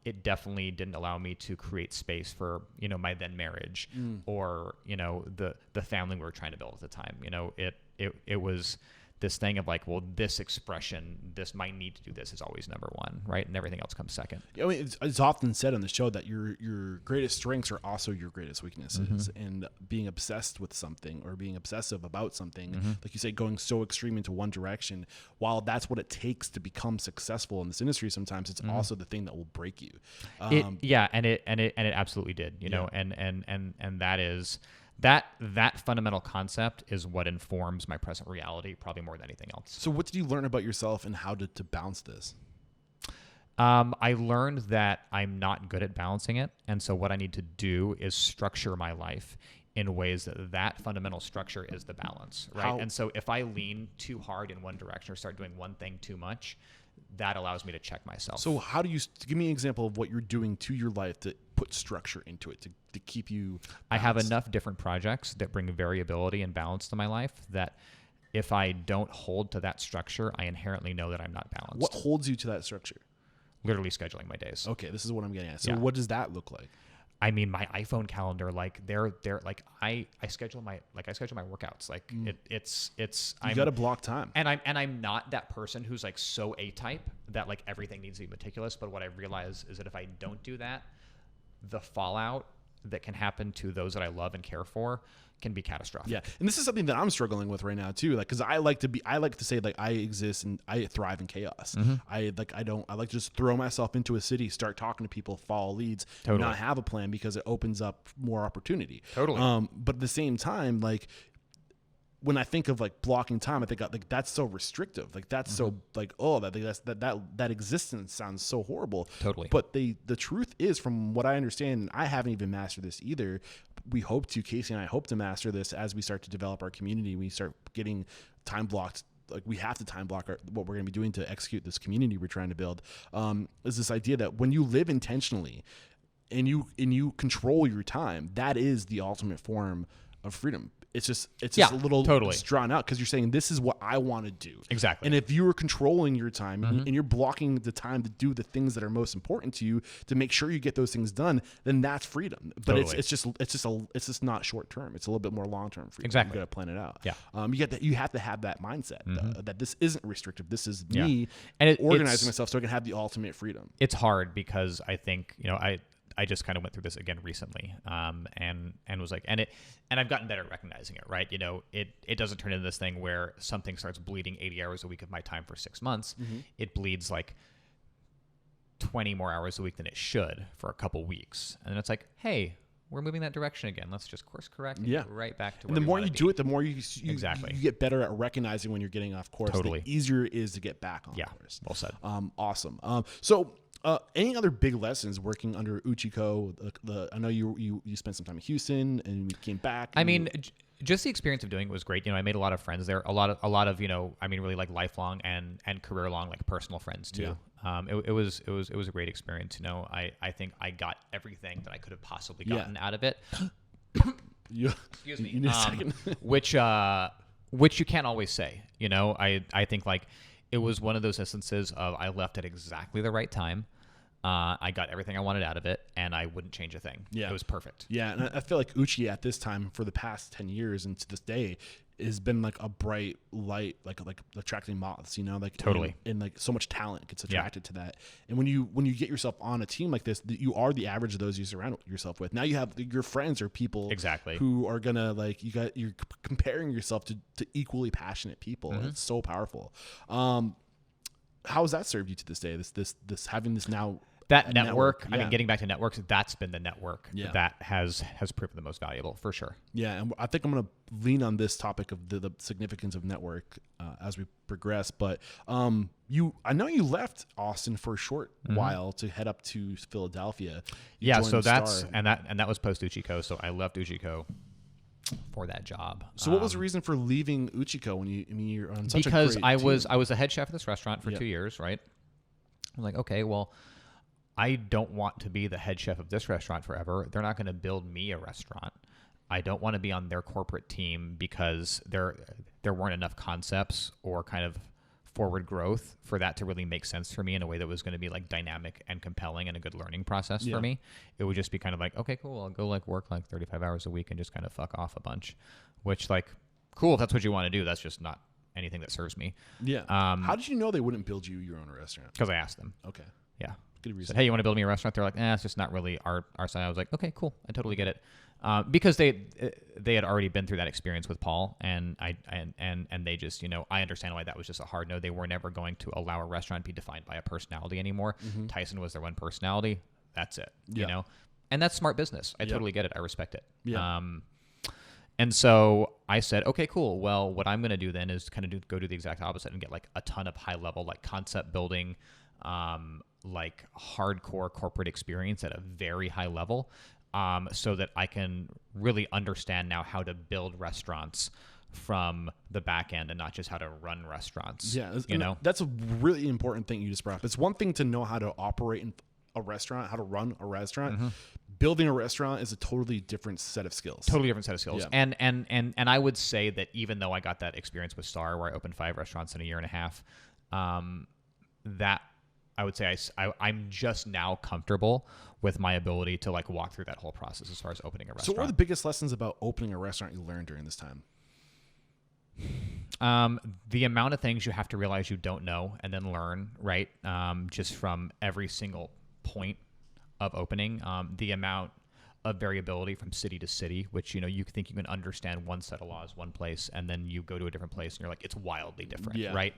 it definitely didn't allow me to create space for, you know, my then marriage or, you know, the family we were trying to build at the time. You know, it was this thing of like, well, this expression, this my need to do this is always number one, right? And everything else comes second. I mean, it's often said on the show that your greatest strengths are also your greatest weaknesses, and being obsessed with something or being obsessive about something, like you say, going so extreme into one direction, while that's what it takes to become successful in this industry, sometimes it's also the thing that will break you. And it absolutely did, you know, and that fundamental concept is what informs my present reality, probably more than anything else. So what did you learn about yourself and how to balance this? I learned that I'm not good at balancing it. And so what I need to do is structure my life in ways that fundamental structure is the balance, right? And so if I lean too hard in one direction or start doing one thing too much, that allows me to check myself. So how do you give me an example of what you're doing to your life to put structure into it, to keep you balanced? I have enough different projects that bring variability and balance to my life that if I don't hold to that structure, I inherently know that I'm not balanced. What holds you to that structure? Literally scheduling my days. Okay, this is what I'm getting at. So what does that look like? I mean, my iPhone calendar, like they're like I schedule my workouts. Like it's you got to block time. And I'm not that person who's like so A-type that like everything needs to be meticulous. But what I realize is that if I don't do that, the fallout that can happen to those that I love and care for can be catastrophic. Yeah. And this is something that I'm struggling with right now too. Like, cause I like to say like I exist and I thrive in chaos. I like to just throw myself into a city, start talking to people, follow leads, not have a plan because it opens up more opportunity. Totally. But at the same time, like, when I think of like blocking time, I think like that's so restrictive. Like that's so like, oh, that existence sounds so horrible. Totally. But the truth is, from what I understand, and I haven't even mastered this either. Casey and I hope to master this as we start to develop our community. We start getting time blocked. Like we have to time block what we're going to be doing to execute this community we're trying to build. Is this idea that when you live intentionally and you control your time, that is the ultimate form of freedom. It's just a little drawn out because you're saying this is what I want to do. Exactly. And if you are controlling your time and you're blocking the time to do the things that are most important to you to make sure you get those things done, then that's freedom. But it's just not short term. It's a little bit more long term freedom. Exactly. You got to plan it out. Yeah. You have to have that mindset that this isn't restrictive. This is me and organizing myself so I can have the ultimate freedom. It's hard because I think I just kind of went through this again recently, and was like, and I've gotten better at recognizing it, right? It doesn't turn into this thing where something starts bleeding 80 hours a week of my time for 6 months. It bleeds like 20 more hours a week than it should for a couple weeks, and then it's like, hey, we're moving that direction again. Let's just course correct and go right back to where we want to be. And the more you do it, the more you exactly get better at recognizing when you're getting off course. Totally. The easier it is to get back on course. Well said. Awesome. So any other big lessons working under Uchiko? I know you spent some time in Houston and we came back. I mean, just the experience of doing it was great. I made a lot of friends there. A lot of really like lifelong and career long like personal friends too. It was a great experience. I think I got everything that I could have possibly gotten out of it. Excuse me. You need a second. which you can't always say. I think like it was one of those instances of I left at exactly the right time. I got everything I wanted out of it, and I wouldn't change a thing. Yeah. It was perfect. Yeah, and I feel like Uchi at this time for the past 10 years and to this day has been like a bright light, like attracting moths, Totally. And like so much talent gets attracted to that. And when you get yourself on a team like this, you are the average of those you surround yourself with. Now you have your friends or people who are gonna like you're comparing yourself to equally passionate people. And it's so powerful. How has that served you to this day? This having this now. That network, I mean, getting back to networks, that's been the network that has proven the most valuable for sure. Yeah, and I think I'm going to lean on this topic of the significance of network as we progress. But I know you left Austin for a short while to head up to Philadelphia. So that's Starr. and that was post Uchiko. So I left Uchiko for that job. So what was the reason for leaving Uchiko you're on such because a great team? I was the head chef of this restaurant for 2 years, right? I'm like, okay, well, I don't want to be the head chef of this restaurant forever. They're not going to build me a restaurant. I don't want to be on their corporate team because there weren't enough concepts or kind of forward growth for that to really make sense for me in a way that was going to be like dynamic and compelling and a good learning process for me. It would just be kind of like, okay, cool. I'll go like work like 35 hours a week and just kind of fuck off a bunch, which like, cool. If that's what you want to do, that's just not anything that serves me. Yeah. How did you know they wouldn't build you your own restaurant? Because I asked them. Okay. Yeah. Good reason. Said, hey, you want to build me a restaurant? They're like, it's just not really our style. I was like, okay, cool. I totally get it. Because they had already been through that experience with Paul, and they just, I understand why that was just a hard no. They were never going to allow a restaurant to be defined by a personality anymore. Tyson was their one personality. That's it. And that's smart business. I totally get it. I respect it. Yeah. And so I said, okay, cool. Well, what I'm going to do then is kind of go do the exact opposite and get like a ton of high level, like concept building, like hardcore corporate experience at a very high level, so that I can really understand now how to build restaurants from the back end and not just how to run restaurants. Yeah, you know, that's a really important thing you just brought up. It's one thing to know how to operate in a restaurant, how to run a restaurant. Mm-hmm. Building a restaurant is a totally different set of skills. Totally different set of skills. Yeah. And I would say that even though I got that experience with Starr, where I opened 5 restaurants in a year and a half, that I would say I'm just now comfortable with my ability to like walk through that whole process as far as opening a restaurant. So what are the biggest lessons about opening a restaurant you learned during this time? The amount of things you have to realize you don't know and then learn, right? Just from every single point of opening, the amount of variability from city to city, which, you know, you think you can understand one set of laws one place, and then you go to a different place and you're like, it's wildly different, right?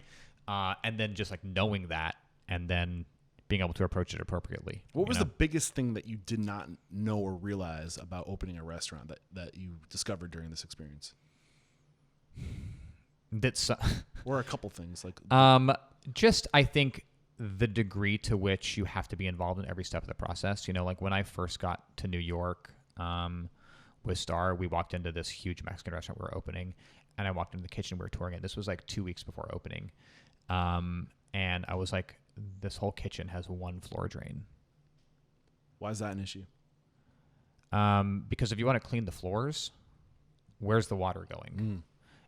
And then just like knowing that and then being able to approach it appropriately. What was the biggest thing that you did not know or realize about opening a restaurant that you discovered during this experience? That's or a couple things like just I think the degree to which you have to be involved in every step of the process. You know, like when I first got to New York with Starr, we walked into this huge Mexican restaurant we were opening, and I walked into the kitchen, we were touring it. This was like 2 weeks before opening, and I was like, this whole kitchen has one floor drain. Why is that an issue? Because if you want to clean the floors, where's the water going?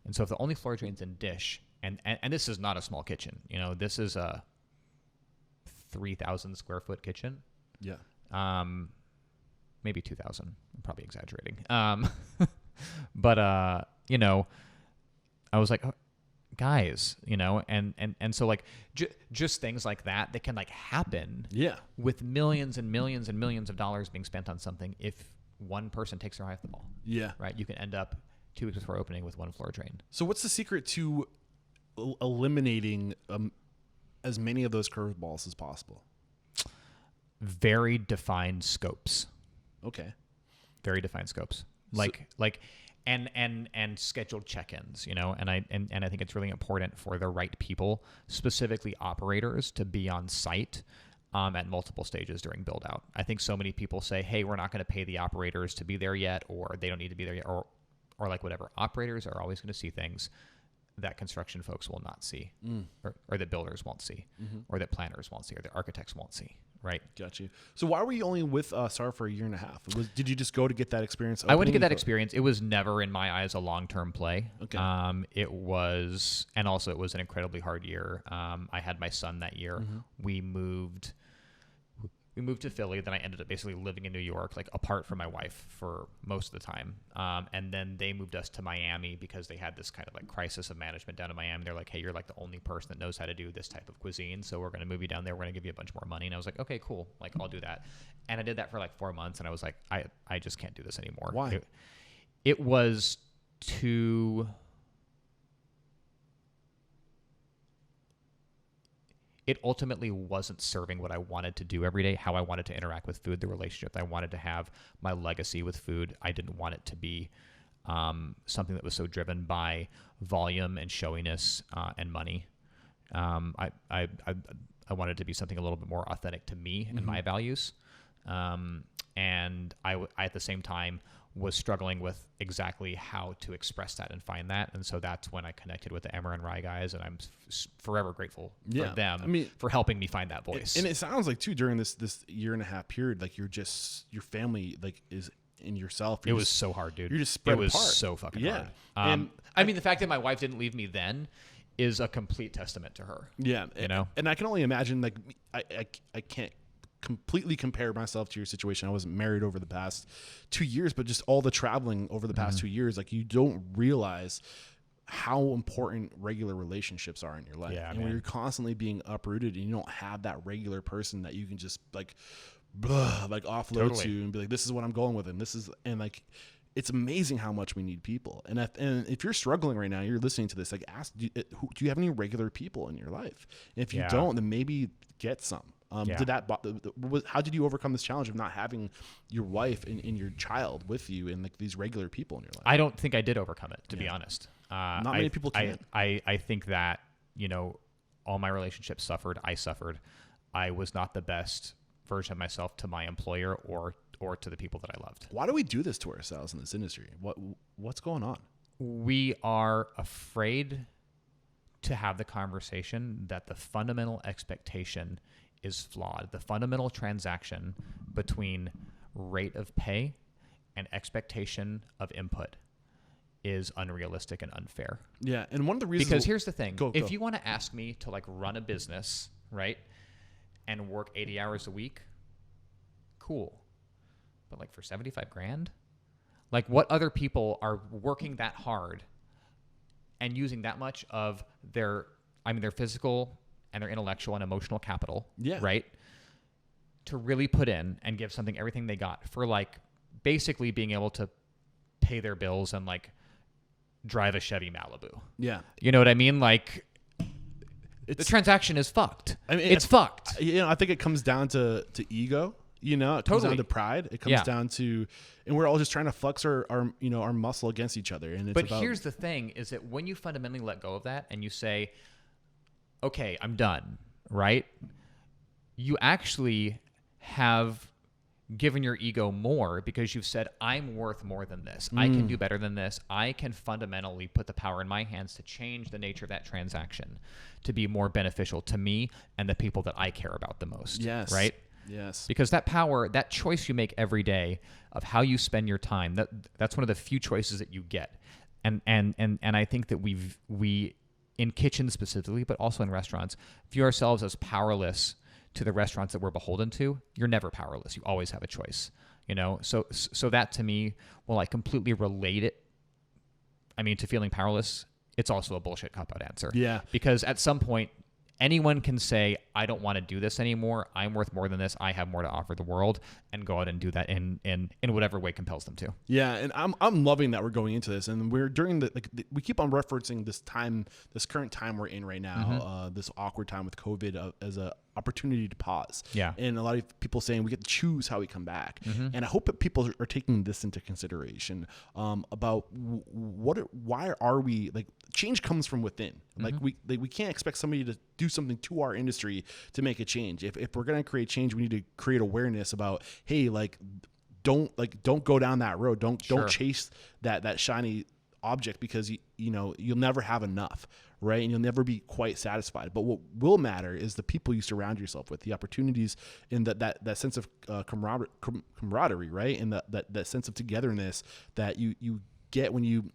And so if the only floor drain's in dish, and this is not a small kitchen, you know, this is a 3,000 square foot kitchen. Yeah. Maybe 2,000. I'm probably exaggerating. But you know, I was like, oh, guys, you know, and so like just things like that can like happen. Yeah. With millions and millions and millions of dollars being spent on something, if one person takes their eye off the ball. Yeah. Right. You can end up 2 weeks before opening with one floor drain. So what's the secret to eliminating as many of those curveballs as possible? Very defined scopes. Okay. Very defined scopes. And scheduled check-ins, you know, and I think it's really important for the right people, specifically operators, to be on site at multiple stages during build out. I think so many people say, hey, we're not going to pay the operators to be there yet, or they don't need to be there yet, or like whatever. Operators are always going to see things that construction folks will not see, or that builders won't see, or that planners won't see, or that architects won't see, right? Got you. So why were you only with Starr for a year and a half? Did you just go to get that experience? I went to get that experience. It was never, in my eyes, a long-term play. Okay. It was, and also it was an incredibly hard year. I had my son that year. We moved to Philly. Then I ended up basically living in New York, like apart from my wife for most of the time. And then they moved us to Miami because they had this kind of like crisis of management down in Miami. They're like, hey, you're like the only person that knows how to do this type of cuisine. So we're going to move you down there. We're going to give you a bunch more money. And I was like, okay, cool. Like I'll do that. And I did that for like 4 months. And I was like, I just can't do this anymore. Why? It was too... It ultimately wasn't serving what I wanted to do every day, how I wanted to interact with food, the relationship that I wanted to have, my legacy with food. I didn't want it to be something that was so driven by volume and showiness and money. I wanted it to be something a little bit more authentic to me and my values. And I at the same time was struggling with exactly how to express that and find that. And so that's when I connected with the Emmer Rye guys, and I'm forever grateful for them for helping me find that voice. And it sounds like too, during this year and a half period, like your family like is in yourself. It was so hard, dude. You're just spread apart. It was so fucking hard. And I mean, the fact that my wife didn't leave me then is a complete testament to her. Yeah. You know? And I can only imagine, like, I can't completely compare myself to your situation. I wasn't married over the past 2 years, but just all the traveling over the past 2 years, like you don't realize how important regular relationships are in your life. Yeah, and when you're constantly being uprooted and you don't have that regular person that you can just like offload to and be like, this is what I'm going with. And like, it's amazing how much we need people. And if you're struggling right now, you're listening to this, like ask, do you have any regular people in your life? And if you don't, then maybe get some. Did that? How did you overcome this challenge of not having your wife and your child with you and like these regular people in your life? I don't think I did overcome it, to be honest. Not many people can. I think that, all my relationships suffered. I suffered. I was not the best version of myself to my employer or to the people that I loved. Why do we do this to ourselves in this industry? What's going on? We are afraid to have the conversation that the fundamental expectation is flawed. The fundamental transaction between rate of pay and expectation of input is unrealistic and unfair. Yeah, and one of the reasons... Because here's the thing. Go. If you want to ask me to like run a business, right, and work 80 hours a week, cool. But like for 75 grand? Like what other people are working that hard and using that much of their physical and their intellectual and emotional capital, right, to really put in and give something everything they got for like basically being able to pay their bills and like drive a Chevy Malibu. Yeah. You know what I mean? Like the transaction is fucked. I mean, it's fucked. I think it comes down to ego. It comes down to pride. It comes down to, and we're all just trying to flex our muscle against each other. And it's here's the thing: is that when you fundamentally let go of that and you say, "Okay, I'm done," right? You actually have given your ego more because you've said, I'm worth more than this. I can do better than this. I can fundamentally put the power in my hands to change the nature of that transaction to be more beneficial to me and the people that I care about the most. Yes. Right? Yes. Because that power, that choice you make every day of how you spend your time, that's one of the few choices that you get. And I think that we in kitchens specifically, but also in restaurants, view ourselves as powerless to the restaurants that we're beholden to. You're never powerless. You always have a choice, So that to me, while I completely relate it, to feeling powerless, it's also a bullshit cop-out answer. Yeah. Because at some point, anyone can say, I don't want to do this anymore. I'm worth more than this. I have more to offer the world, and go out and do that in whatever way compels them to. Yeah. And I'm loving that we're going into this, and we're during we keep on referencing this current time we're in right now, this awkward time with COVID as a opportunity to pause. Yeah. And a lot of people saying we get to choose how we come back. And I hope that people are taking this into consideration, about why are we change comes from within. We can't expect somebody to do something to our industry to make a change. If we're going to create change, we need to create awareness about, hey, don't go down that road. Don't chase that shiny object, because you'll never have enough, right? And you'll never be quite satisfied. But what will matter is the people you surround yourself with, the opportunities, and that sense of camaraderie, right? And that sense of togetherness that you get when you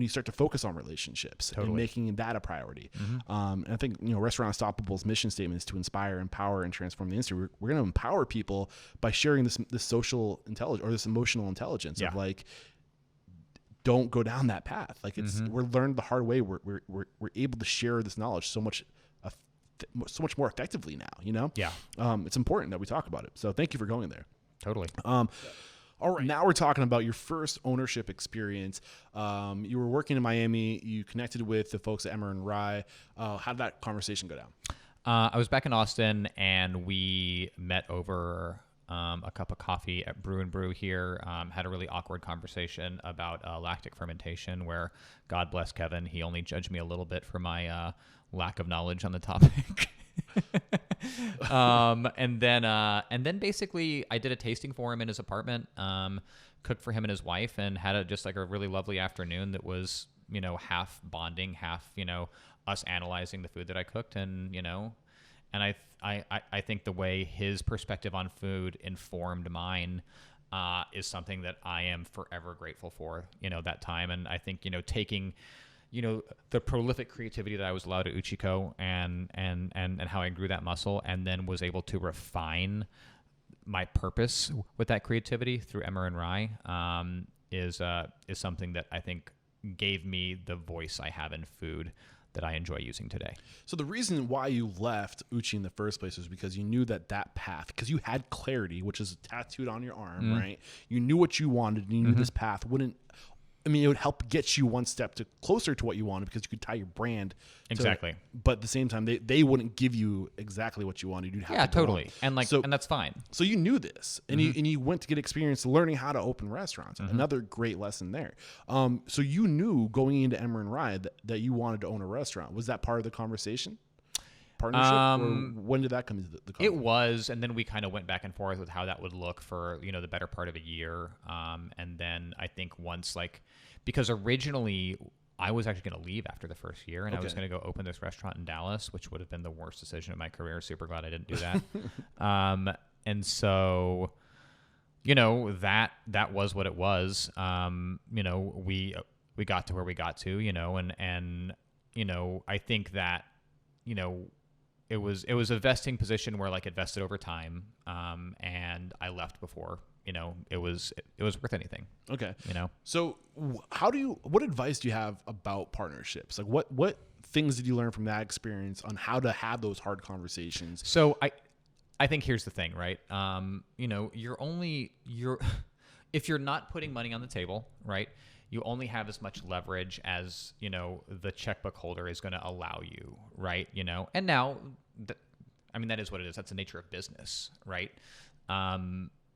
start to focus on relationships and making that a priority. And I think, Restaurant Unstoppable's mission statement is to inspire, empower, and transform the industry. We're going to empower people by sharing this social intelligence or this emotional intelligence of don't go down that path. We're learned the hard way. We're able to share this knowledge so much more effectively now, Yeah. It's important that we talk about it. So thank you for going there. Totally. All right, now we're talking about your first ownership experience. You were working in Miami. You connected with the folks at Emmer Rye. How did that conversation go down? I was back in Austin, and we met over a cup of coffee at Brew and Brew here. Had a really awkward conversation about lactic fermentation, where, God bless Kevin, he only judged me a little bit for my lack of knowledge on the topic. And then basically I did a tasting for him in his apartment, cooked for him and his wife, and had just a really lovely afternoon that was, half bonding, half, us analyzing the food that I cooked. And, and I think the way his perspective on food informed mine, is something that I am forever grateful for, that time. And I think, taking, the prolific creativity that I was allowed at Uchiko and how I grew that muscle, and then was able to refine my purpose with that creativity through Emmer Rye, is something that I think gave me the voice I have in food that I enjoy using today. So the reason why you left Uchi in the first place was because you knew that path, because you had clarity, which is tattooed on your arm, right? You knew what you wanted, and you knew this path wouldn't, I mean, it would help get you one step closer to what you wanted because you could tie your brand. Exactly. But at the same time, they wouldn't give you exactly what you wanted. You'd have to go totally. on. And that's fine. So you knew this, and you went to get experience learning how to open restaurants. Another great lesson there. So you knew going into Emmer Rye that you wanted to own a restaurant. Was that part of the conversation? Partnership, or when did that come into the It was, and then we kind of went back and forth with how that would look for the better part of a year, and then I think once because originally I was actually going to leave after the first year, and I was going to go open this restaurant in Dallas, which would have been the worst decision of my career. Super glad I didn't do that. And so that was what it was. We got to where we got to, and I think that it was a vesting position where it vested over time, and I left before it was worth anything. Okay. So what advice do you have about partnerships? What things did you learn from that experience on how to have those hard conversations? So I think here's the thing, right? If you're not putting money on the table, right, you only have as much leverage as, the checkbook holder is going to allow you, right? And now, that is what it is. That's the nature of business, right?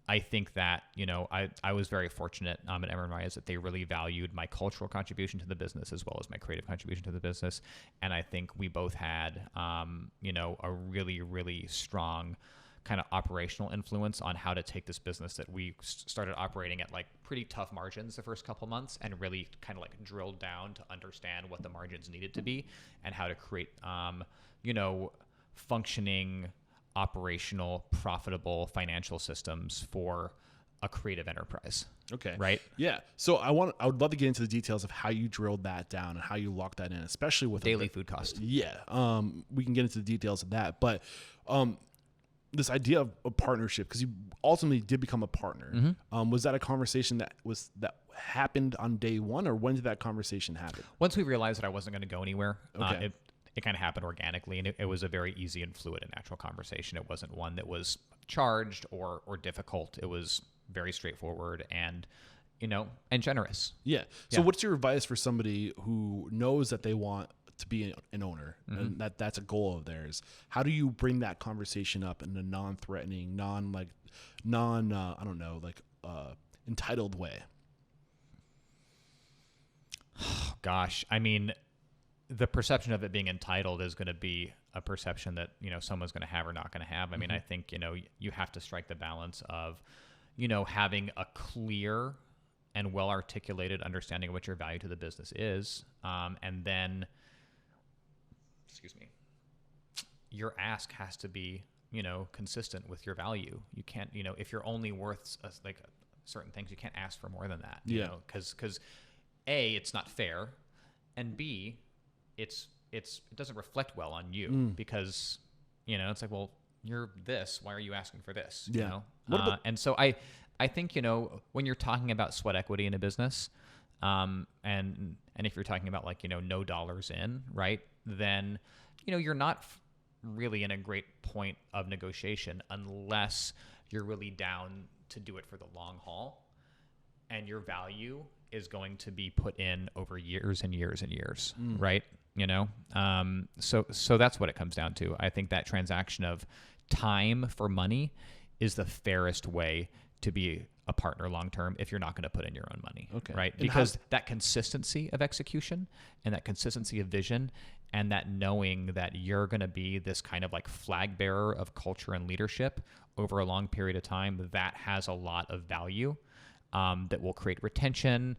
I think that, I was very fortunate at Emmer Rye is that they really valued my cultural contribution to the business as well as my creative contribution to the business. And I think we both had, a really, really strong kind of operational influence on how to take this business that we started operating at pretty tough margins the first couple months and really kind of drilled down to understand what the margins needed to be and how to create, functioning, operational, profitable financial systems for a creative enterprise. Okay. Right? Yeah. So I would love to get into the details of how you drilled that down and how you locked that in, especially with daily food cost. Yeah. We can get into the details of that, but this idea of a partnership, because you ultimately did become a partner. Was that a conversation that happened on day one, or when did that conversation happen? Once we realized that I wasn't going to go anywhere, Okay. It kind of happened organically, and it was a very easy and fluid and natural conversation. It wasn't one that was charged or difficult. It was very straightforward and and generous. Yeah. So what's your advice for somebody who knows that they want to be an owner and that's a goal of theirs? How do you bring that conversation up in a non-threatening, entitled way? Gosh, the perception of it being entitled is going to be a perception that someone's going to have or not going to have. I think you have to strike the balance of having a clear and well articulated understanding of what your value to the business is, and then your ask has to be consistent with your value. You can't if you're only worth certain things, you can't ask for more than that. Because A, it's not fair, and B, it doesn't reflect well on you because it's well, you're this, why are you asking for this? And so I think when you're talking about sweat equity in a business, and if you're talking about no dollars in, right, then you're not really in a great point of negotiation unless you're really down to do it for the long haul, and your value is going to be put in over years and years and years, right? So that's what it comes down to. I think that transaction of time for money is the fairest way to be a partner long-term if you're not going to put in your own money, right? Because that consistency of execution and that consistency of vision and that knowing that you're going to be this kind of flag bearer of culture and leadership over a long period of time, that has a lot of value that will create retention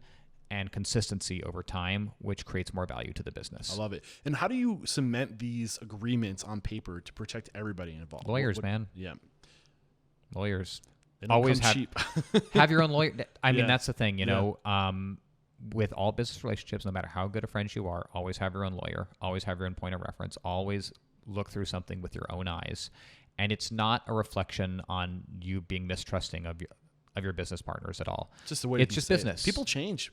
and consistency over time, which creates more value to the business. I love it. And how do you cement these agreements on paper to protect everybody involved? Lawyers, man. Yeah. Lawyers. They don't Always come cheap. have your own lawyer. That's the thing, with all business relationships, no matter how good of friends you are, always have your own lawyer, always have your own point of reference, always look through something with your own eyes. And it's not a reflection on you being mistrusting of your business partners at all. It's just the way it's just business. People change.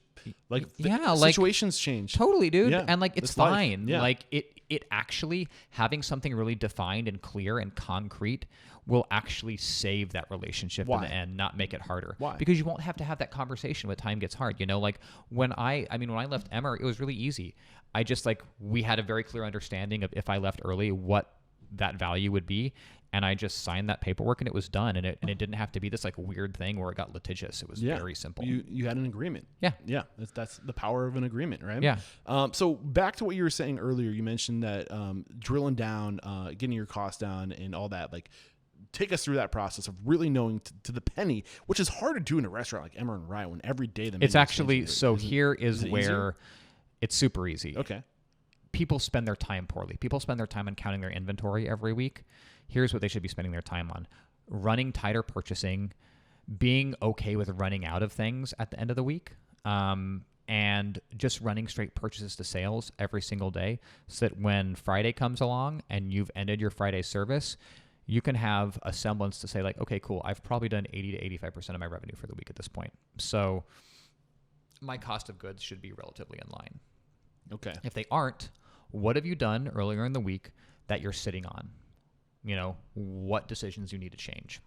Situations change. Totally, dude. Yeah, And it's fine. fine. Yeah. it actually, having something really defined and clear and concrete will actually save that relationship in the end, not make it harder. Why? Because you won't have to have that conversation when time gets hard. Like when I left Emmer, it was really easy. We had a very clear understanding of if I left early, what that value would be. And I just signed that paperwork and it was done. And it didn't have to be this like weird thing where it got litigious. It was very simple. You had an agreement. Yeah. Yeah. That's the power of an agreement, right? Yeah. So back to what you were saying earlier, you mentioned that drilling down, getting your costs down and all that, like take us through that process of really knowing to the penny, which is hard to do in a restaurant like Emmer Rye when every day the it's actually, so here is where easier? It's super easy. Okay. People spend their time poorly. People spend their time on counting their inventory every week. Here's what they should be spending their time on: running tighter purchasing, being okay with running out of things at the end of the week, and just running straight purchases to sales every single day, so that when Friday comes along and you've ended your Friday service, you can have a semblance to say like, okay, cool, I've probably done 80 to 85% of my revenue for the week at this point. So my cost of goods should be relatively in line. Okay. If they aren't, what have you done earlier in the week that you're sitting on? What decisions you need to change.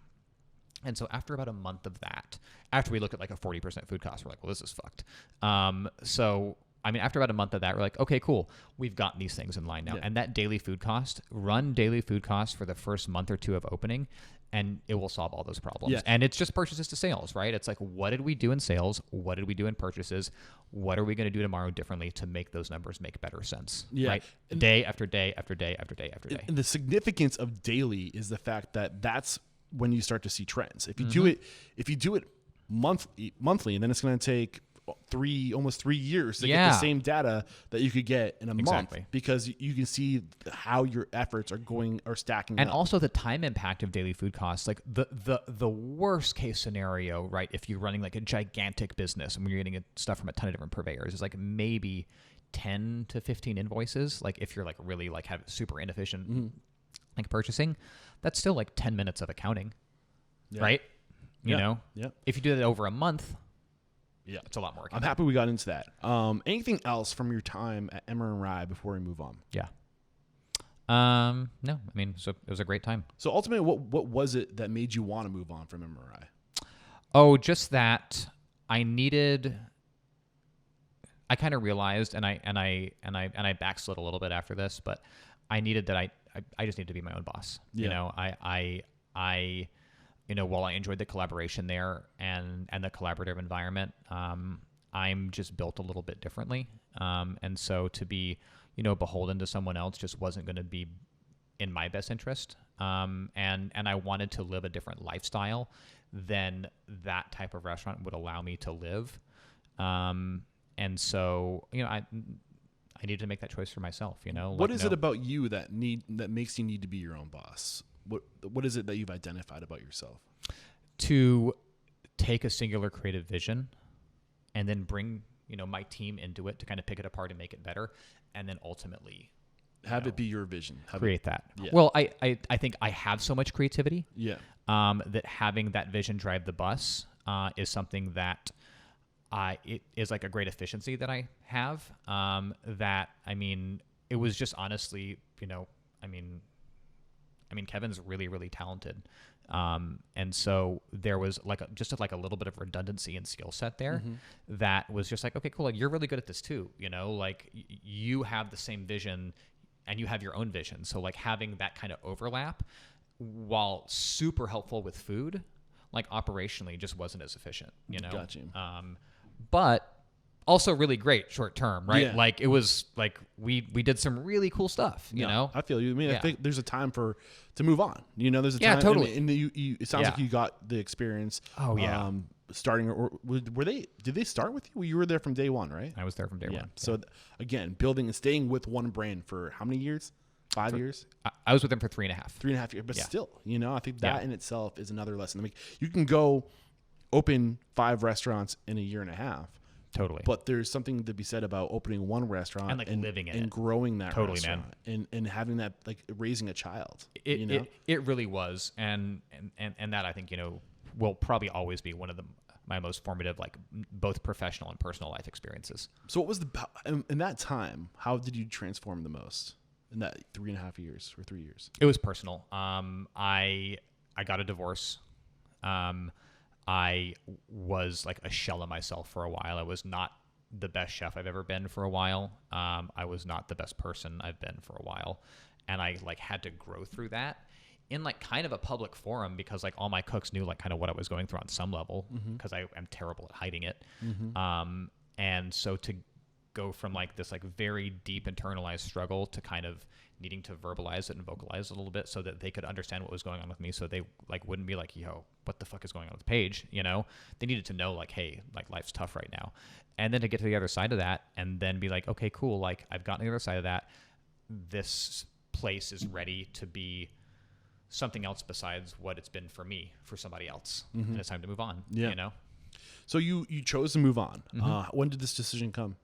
And so after about a month of that, after we look at like a 40% food cost, we're like, well, this is fucked. After about a month of that, we're like, okay, cool. We've got these things in line now. Yeah. And that daily food cost, run daily food costs for the first month or two of opening, and it will solve all those problems. Yeah. And it's just purchases to sales, right? It's like, what did we do in sales? What did we do in purchases? What are we going to do tomorrow differently to make those numbers make better sense? Yeah. Right? Day after day after day after day after day. And the significance of daily is the fact that that's when you start to see trends. If you do it monthly, and then it's going to take almost 3 years to get the same data that you could get in a month, because you can see how your efforts are stacking and up. Also the time impact of daily food costs. Like the worst case scenario, right? If you're running like a gigantic business and you're getting stuff from a ton of different purveyors, is like maybe 10 to 15 invoices. Like if you're like really like have super inefficient like purchasing, that's still like 10 minutes of accounting, right? Yeah. If you do that over a month, yeah, it's a lot more. I'm happy we got into that. Anything else from your time at Emmer Rye before we move on? Yeah. No, so it was a great time. So ultimately, what was it that made you want to move on from Emmer Rye? Oh, just that I kind of realized, and I backslid a little bit after this, but I needed that I just need to be my own boss. Yeah. I while I enjoyed the collaboration there and the collaborative environment, I'm just built a little bit differently. And so to be, beholden to someone else just wasn't going to be in my best interest. And I wanted to live a different lifestyle than that type of restaurant would allow me to live. And so, I needed to make that choice for myself, What is it about you that makes you need to be your own boss? What is it that you've identified about yourself? To take a singular creative vision and then bring, my team into it to kind of pick it apart and make it better. And then ultimately have it be your vision. Create that. Yeah. Well, I think I have so much creativity that having that vision drive the bus is something that it is like a great efficiency that I have. It was just honestly, Kevin's really, really talented. And so there was like a little bit of redundancy and skill set there that was just like, okay, cool. Like, you're really good at this too. Like you have the same vision and you have your own vision. So like having that kind of overlap, while super helpful with food, like operationally just wasn't as efficient, Got you. But also really great short term, right? Yeah. Like it was like we did some really cool stuff, you know? I feel you. I think there's a time to move on. There's a time. Yeah, totally. And it sounds like you got the experience. Oh yeah. Starting, or did they start with you? You were there from day one, right? I was there from day one. So again, building and staying with one brand for how many years? 5 years? I was with them for 3.5. 3.5 years, but still, I think that in itself is another lesson. You can go open 5 restaurants in a year and a half. Totally. But there's something to be said about opening one restaurant and like living in and it. growing that totally, restaurant man. And having that, like raising a child. It really was. And that I think, will probably always be one of my most formative, like both professional and personal life experiences. So what was in that time, how did you transform the most? in that 3.5 years or 3 years? It was personal. I got a divorce. I was like a shell of myself for a while. I was not the best chef I've ever been for a while. I was not the best person I've been for a while. And I like had to grow through that in like kind of a public forum because like all my cooks knew like kind of what I was going through on some level because I am terrible at hiding it. And so to go from like this like very deep internalized struggle to kind of needing to verbalize it and vocalize it a little bit so that they could understand what was going on with me so they like wouldn't be like, yo, what the fuck is going on with Paige? You know, they needed to know like, hey, like life's tough right now. And then to get to the other side of that and then be like, okay, cool. Like I've gotten to the other side of that. This place is ready to be something else besides what it's been for me, for somebody else. And it's time to move on, you know? So you chose to move on. When did this decision come?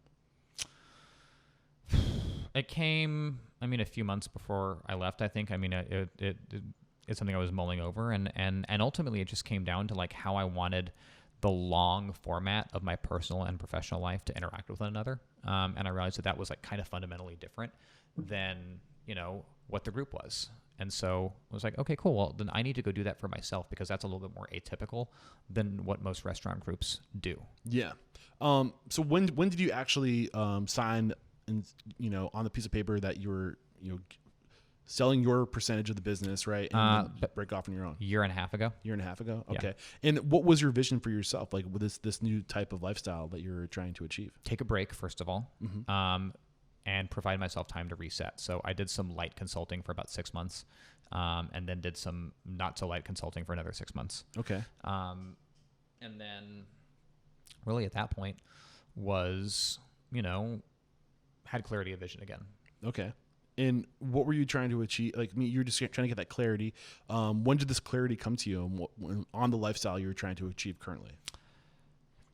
It came, I mean, a few months before I left, I think. I mean, it's something I was mulling over. And ultimately, it just came down to, like, how I wanted the long format of my personal and professional life to interact with one another. And I realized that was, like, kind of fundamentally different than, you know, what the group was. And so I was like, okay, cool. Well, then I need to go do that for myself because that's a little bit more atypical than what most restaurant groups do. Yeah. So when did you actually sign, and you know, on the piece of paper that you were, you know, selling your percentage of the business, right? And break off on your own. Year and a half ago. Okay. Yeah. And what was your vision for yourself, like with this new type of lifestyle that you're trying to achieve? Take a break, first of all. And provide myself time to reset. So I did some light consulting for about 6 months, and then did some not so light consulting for another 6 months. Okay. And then really at that point was, you know, had clarity of vision again. Okay. And what were you trying to achieve? Like me, you're just trying to get that clarity. When did this clarity come to you on the lifestyle you're trying to achieve currently?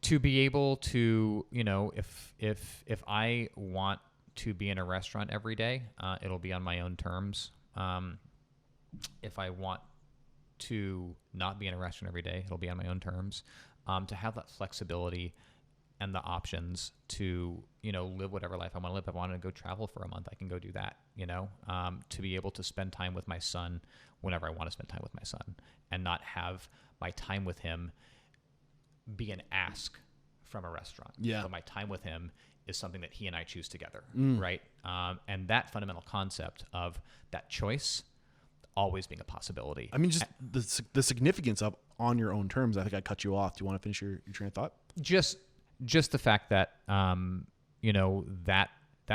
To be able to, you know, if I want to be in a restaurant every day, it'll be on my own terms. If I want to not be in a restaurant every day, it'll be on my own terms. To have that flexibility and the options to, you know, live whatever life I want to live. If I want to go travel for a month, I can go do that, you know, to be able to spend time with my son whenever I want to spend time with my son and not have my time with him be an ask from a restaurant. Yeah. But my time with him is something that he and I choose together, right? And that fundamental concept of that choice always being a possibility. I mean, just the significance of on your own terms. I think I cut you off. Do you want to finish your train of thought? Just the fact that, you know, that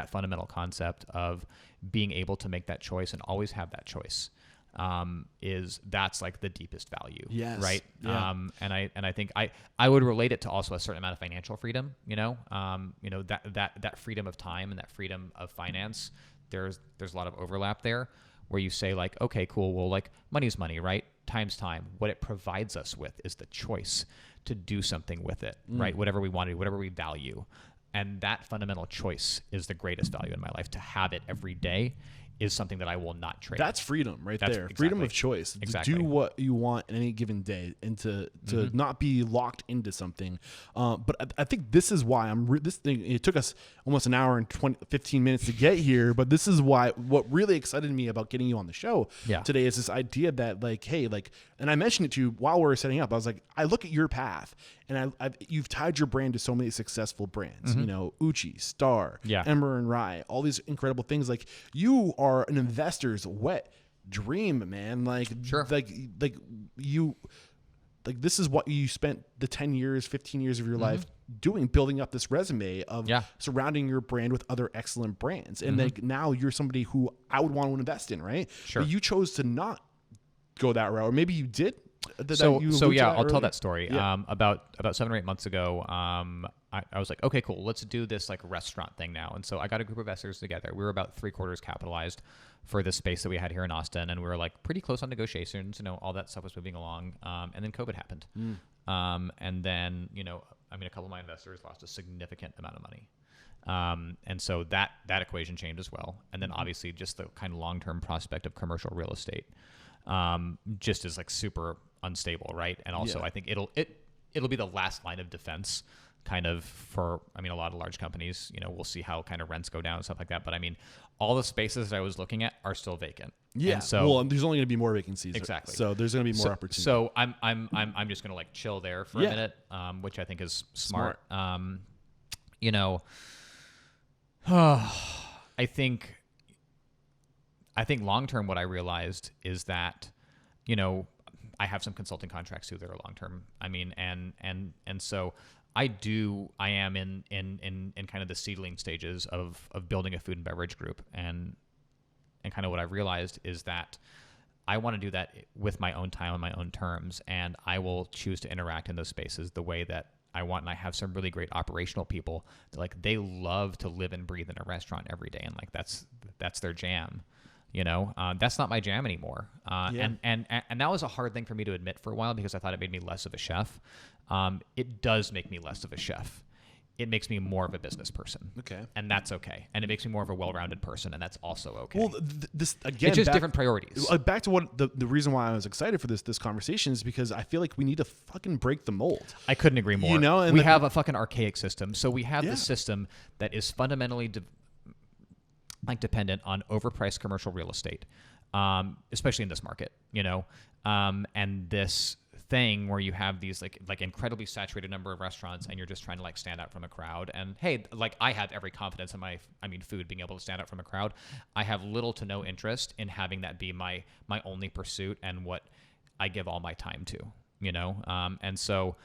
fundamental concept of being able to make that choice and always have that choice that's like the deepest value. Yes. Right. Yeah. And I think I would relate it to also a certain amount of financial freedom, you know, that freedom of time and that freedom of finance, there's a lot of overlap there where you say like, okay, cool. Well, like money's money, right? Time's time. What it provides us with is the choice to do something with it, right? Whatever we want to do, whatever we value. And that fundamental choice is the greatest value in my life. To have it every day is something that I will not trade. That's freedom there. Exactly. Freedom of choice. Exactly. To do what you want in any given day and to not be locked into something. But I think this is why this thing, it took us almost an hour and 15 minutes to get here. But this is why what really excited me about getting you on the show today is this idea that like, hey, like, and I mentioned it to you while we were setting up. I was like, I look at your path and you've tied your brand to so many successful brands, you know, Uchi, Starr, Emmer Rye, all these incredible things. Like you are an investor's wet dream, man. Like, sure. like you, like this is what you spent the 10 years, 15 years of your life doing, building up this resume of surrounding your brand with other excellent brands. And like now you're somebody who I would want to invest in, right? Sure. But you chose to not go that route, or maybe you did. I'll tell that story. Yeah. About 7 or 8 months ago, I was like, okay, cool, let's do this like restaurant thing now. And so I got a group of investors together. We were about 3/4 capitalized for the space that we had here in Austin, and we were like pretty close on negotiations. You know, all that stuff was moving along, and then COVID happened. And then, you know, I mean, a couple of my investors lost a significant amount of money. And so that equation changed as well. And then obviously just the kind of long-term prospect of commercial real estate just is like super unstable, right? And also I think it'll be the last line of defense kind of for, I mean, a lot of large companies, we'll see how kind of rents go down and stuff like that. But I mean, all the spaces that I was looking at are still vacant. Yeah. And so there's only going to be more vacancies. Exactly. So there's going to be more opportunity. So I'm just going to like chill there for a minute, which I think is smart. I think long term, what I realized is that, I have some consulting contracts too that are long term. I mean, and so I am in kind of the seedling stages of building a food and beverage group, and kind of what I realized is that I want to do that with my own time on my own terms, and I will choose to interact in those spaces the way that I want. And I have some really great operational people that, like, they love to live and breathe in a restaurant every day, and like that's their jam. That's not my jam anymore. And that was a hard thing for me to admit for a while, because I thought it made me less of a chef. It does make me less of a chef. It makes me more of a business person. Okay. And that's okay. And it makes me more of a well-rounded person, and that's also okay. Well, this again, it's just different priorities. Back to what the reason why I was excited for this conversation is because I feel like we need to fucking break the mold. I couldn't agree more. And we have a fucking archaic system. So we have this system that is fundamentally dependent on overpriced commercial real estate, especially in this market, and this thing where you have these like incredibly saturated number of restaurants, and you're just trying to like stand out from a crowd. And hey, like, I have every confidence in food being able to stand out from a crowd. I have little to no interest in having that be my only pursuit and what I give all my time to, and so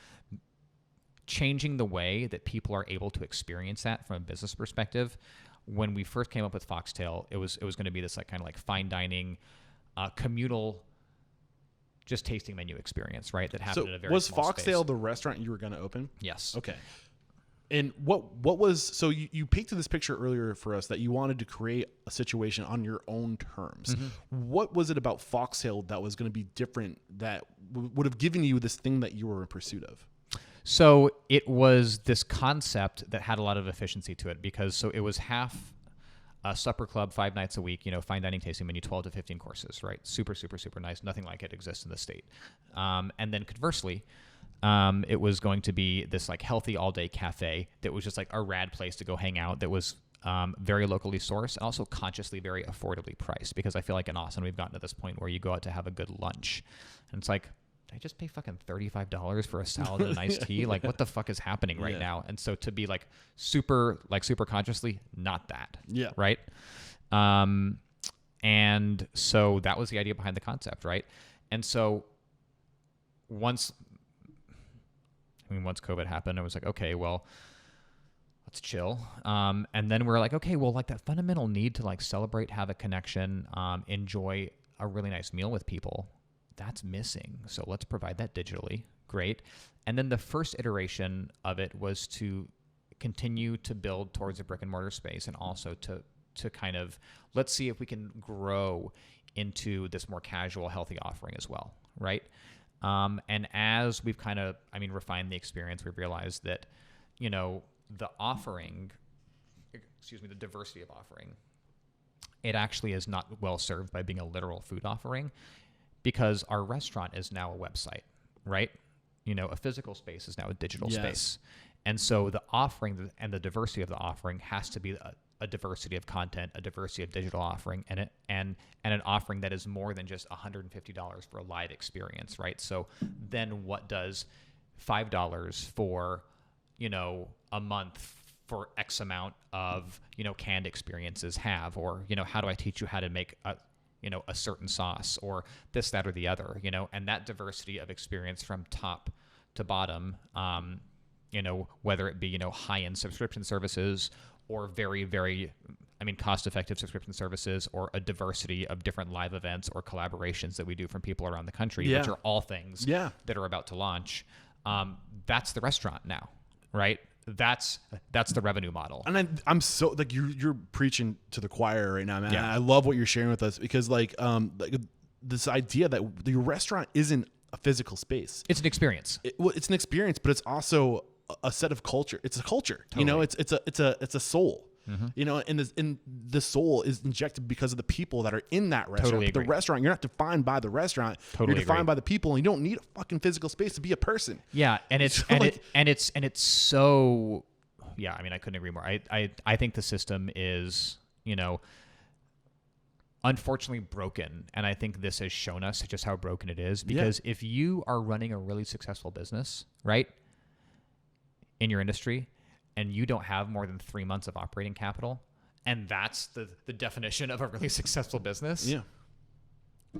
changing the way that people are able to experience that from a business perspective. When we first came up with Foxtail, it was going to be this like kind of like fine dining, communal, just tasting menu experience, right? That happened in a very was small Foxtail space. the restaurant you were going to open? Yes. Okay. And what was, so you painted this picture earlier for us that you wanted to create a situation on your own terms. Mm-hmm. What was it about Foxtail that was going to be different that would have given you this thing that you were in pursuit of? So it was this concept that had a lot of efficiency to it, because so it was half a supper club 5 nights a week, fine dining tasting menu, 12 to 15 courses, right? Super, super, super nice. Nothing like it exists in the state. And then conversely, it was going to be this like healthy all day cafe that was just like a rad place to go hang out, that was very locally sourced and also consciously very affordably priced, because I feel like in Austin, we've gotten to this point where you go out to have a good lunch and it's like, I just pay fucking $35 for a salad and an iced tea. Like, what the fuck is happening right now? And so to be like super consciously not that. Yeah. Right. And so that was the idea behind the concept. Right. And so once COVID happened, I was like, okay, well, let's chill. And then we're like, okay, well, like that fundamental need to like celebrate, have a connection, enjoy a really nice meal with people, that's missing. So let's provide that digitally. Great. And then the first iteration of it was to continue to build towards a brick and mortar space, and also to kind of, let's see if we can grow into this more casual, healthy offering as well. Right. And as we've kind of, refined the experience, we've realized that, the offering, the diversity of offering, it actually is not well served by being a literal food offering, because our restaurant is now a website, right? A physical space is now a digital space. And so the offering and the diversity of the offering has to be a diversity of content, a diversity of digital offering, and an offering that is more than just $150 for a live experience, right? So then what does $5 for, a month for X amount of, canned experiences have? Or, how do I teach you how to make a certain sauce, or this, that, or the other, and that diversity of experience from top to bottom, whether it be, high-end subscription services or very, very, cost-effective subscription services, or a diversity of different live events or collaborations that we do from people around the country, which are all things that are about to launch. That's the restaurant now, right? That's the revenue model. And I'm so like you're preaching to the choir right now, man. Yeah. I love what you're sharing with us, because like this idea that your restaurant isn't a physical space. It's an experience. It's an experience, but it's also a set of culture. It's a culture. Totally. It's a soul. You know, and the soul is injected because of the people that are in that restaurant. Totally But agree. the restaurant, you're not defined by the restaurant. Totally you're defined agree. by the people, and you don't need a fucking physical space to be a person. Yeah, and it's So, and like- it's so. Yeah, I mean, I couldn't agree more. I think the system is, you know, unfortunately broken, and I think this has shown us just how broken it is. Because if you are running a really successful business, right, in your industry, and you don't have more than 3 months of operating capital, and that's the definition of a really successful business. Yeah.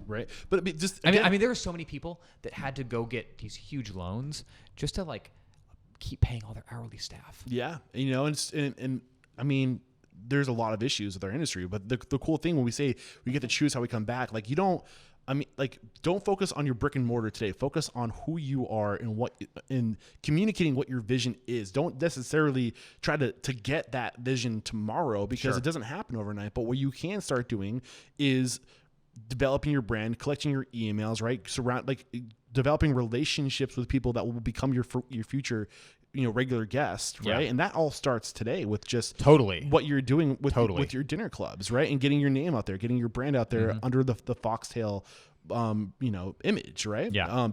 Right. But I mean, there are so many people that had to go get these huge loans just to like keep paying all their hourly staff. Yeah, you know, and I mean, there's a lot of issues with our industry, but the cool thing when we say we get to choose how we come back, like don't focus on your brick and mortar today. Focus on who you are and communicating what your vision is. Don't necessarily try to get that vision tomorrow, because it doesn't happen overnight. But what you can start doing is developing your brand, collecting your emails, right? Developing relationships with people that will become your future, you know, regular guests, right? Yeah. And that all starts today with just Totally what you're doing with Totally. with your dinner clubs, right? And getting your name out there, getting your brand out there under the Foxtail, you know, image, right? Yeah.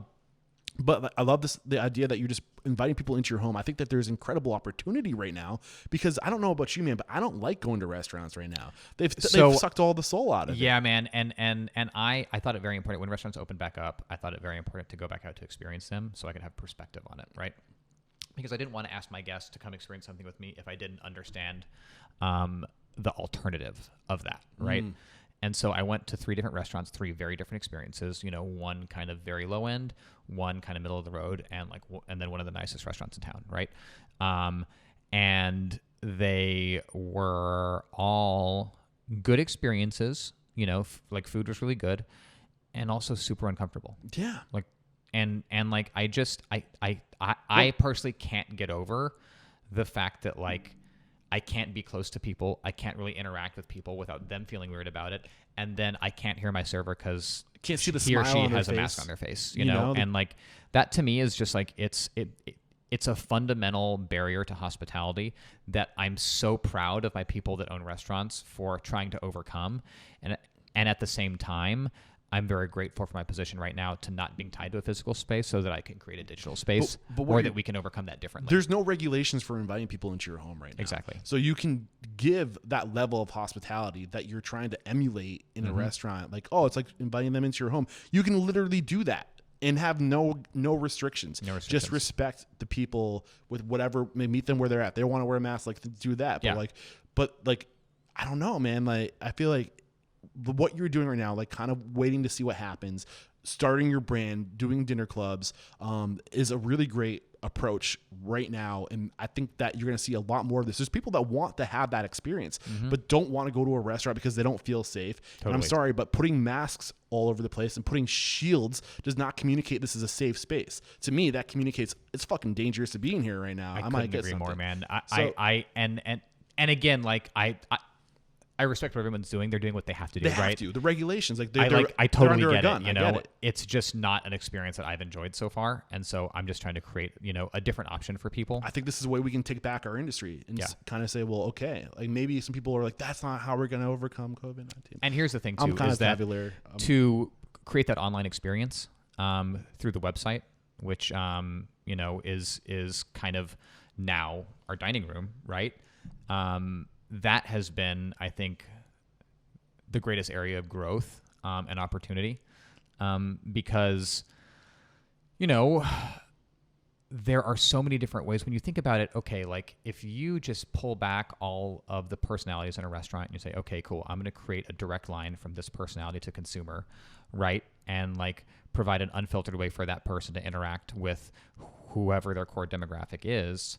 But I love the idea that you're just inviting people into your home. I think that there's incredible opportunity right now, because I don't know about you, man, but I don't like going to restaurants right now. They've sucked all the soul out of it. Yeah, man. And I thought it very important when restaurants opened back up. I thought it very important to go back out to experience them so I could have perspective on it, right? Because I didn't want to ask my guests to come experience something with me if I didn't understand the alternative of that, right? And so I went to 3 different restaurants, 3 very different experiences. You know, one kind of very low end, one kind of middle of the road, and then one of the nicest restaurants in town, right? And they were all good experiences. You know, like food was really good, and also super uncomfortable. Yeah. Like, and like I personally can't get over the fact that like I can't be close to people. I can't really interact with people without them feeling weird about it. And then I can't hear my server because Can't see the he or smile she on their has a face. mask on their face, you know? And like that to me is just like, it's a fundamental barrier to hospitality that I'm so proud of my people that own restaurants for trying to overcome. And at the same time, I'm very grateful for my position right now to not being tied to a physical space so that I can create a digital space or that we can overcome that differently. There's no regulations for inviting people into your home right now. Exactly. So you can give that level of hospitality that you're trying to emulate in a restaurant. Like, oh, it's like inviting them into your home. You can literally do that and have no restrictions. No Just restrictions. respect the people with whatever, meet them where they're at. They want to wear a mask, like do that. Yeah. But I don't know, man. Like, I feel like what you're doing right now, like kind of waiting to see what happens, starting your brand, doing dinner clubs, is a really great approach right now. And I think that you're going to see a lot more of this. There's people that want to have that experience, but don't want to go to a restaurant because they don't feel safe. And I'm Totally. sorry, but putting masks all over the place and putting shields does not communicate this is a safe space. To me, that communicates it's fucking dangerous to be in here right now. I might couldn't get agree something. more, man. So- And again, like I respect what everyone's doing. They're doing what they have to do, They right? have to. The regulations, like I they're totally under a get gun. it. You I know, get it. it's just not an experience that I've enjoyed so far, and so I'm just trying to create, you know, a different option for people. I think this is a way we can take back our industry and kind of say, well, okay, like maybe some people are like, that's not how we're going to overcome COVID-19. And here's the thing too: I'm kind is of that tabulary. to create that online experience through the website, which you know is kind of now our dining room, right? That has been, I think, the greatest area of growth and opportunity because, you know, there are so many different ways when you think about it. Okay, like if you just pull back all of the personalities in a restaurant and you say, okay, cool, I'm going to create a direct line from this personality to consumer, right? And like provide an unfiltered way for that person to interact with whoever their core demographic is.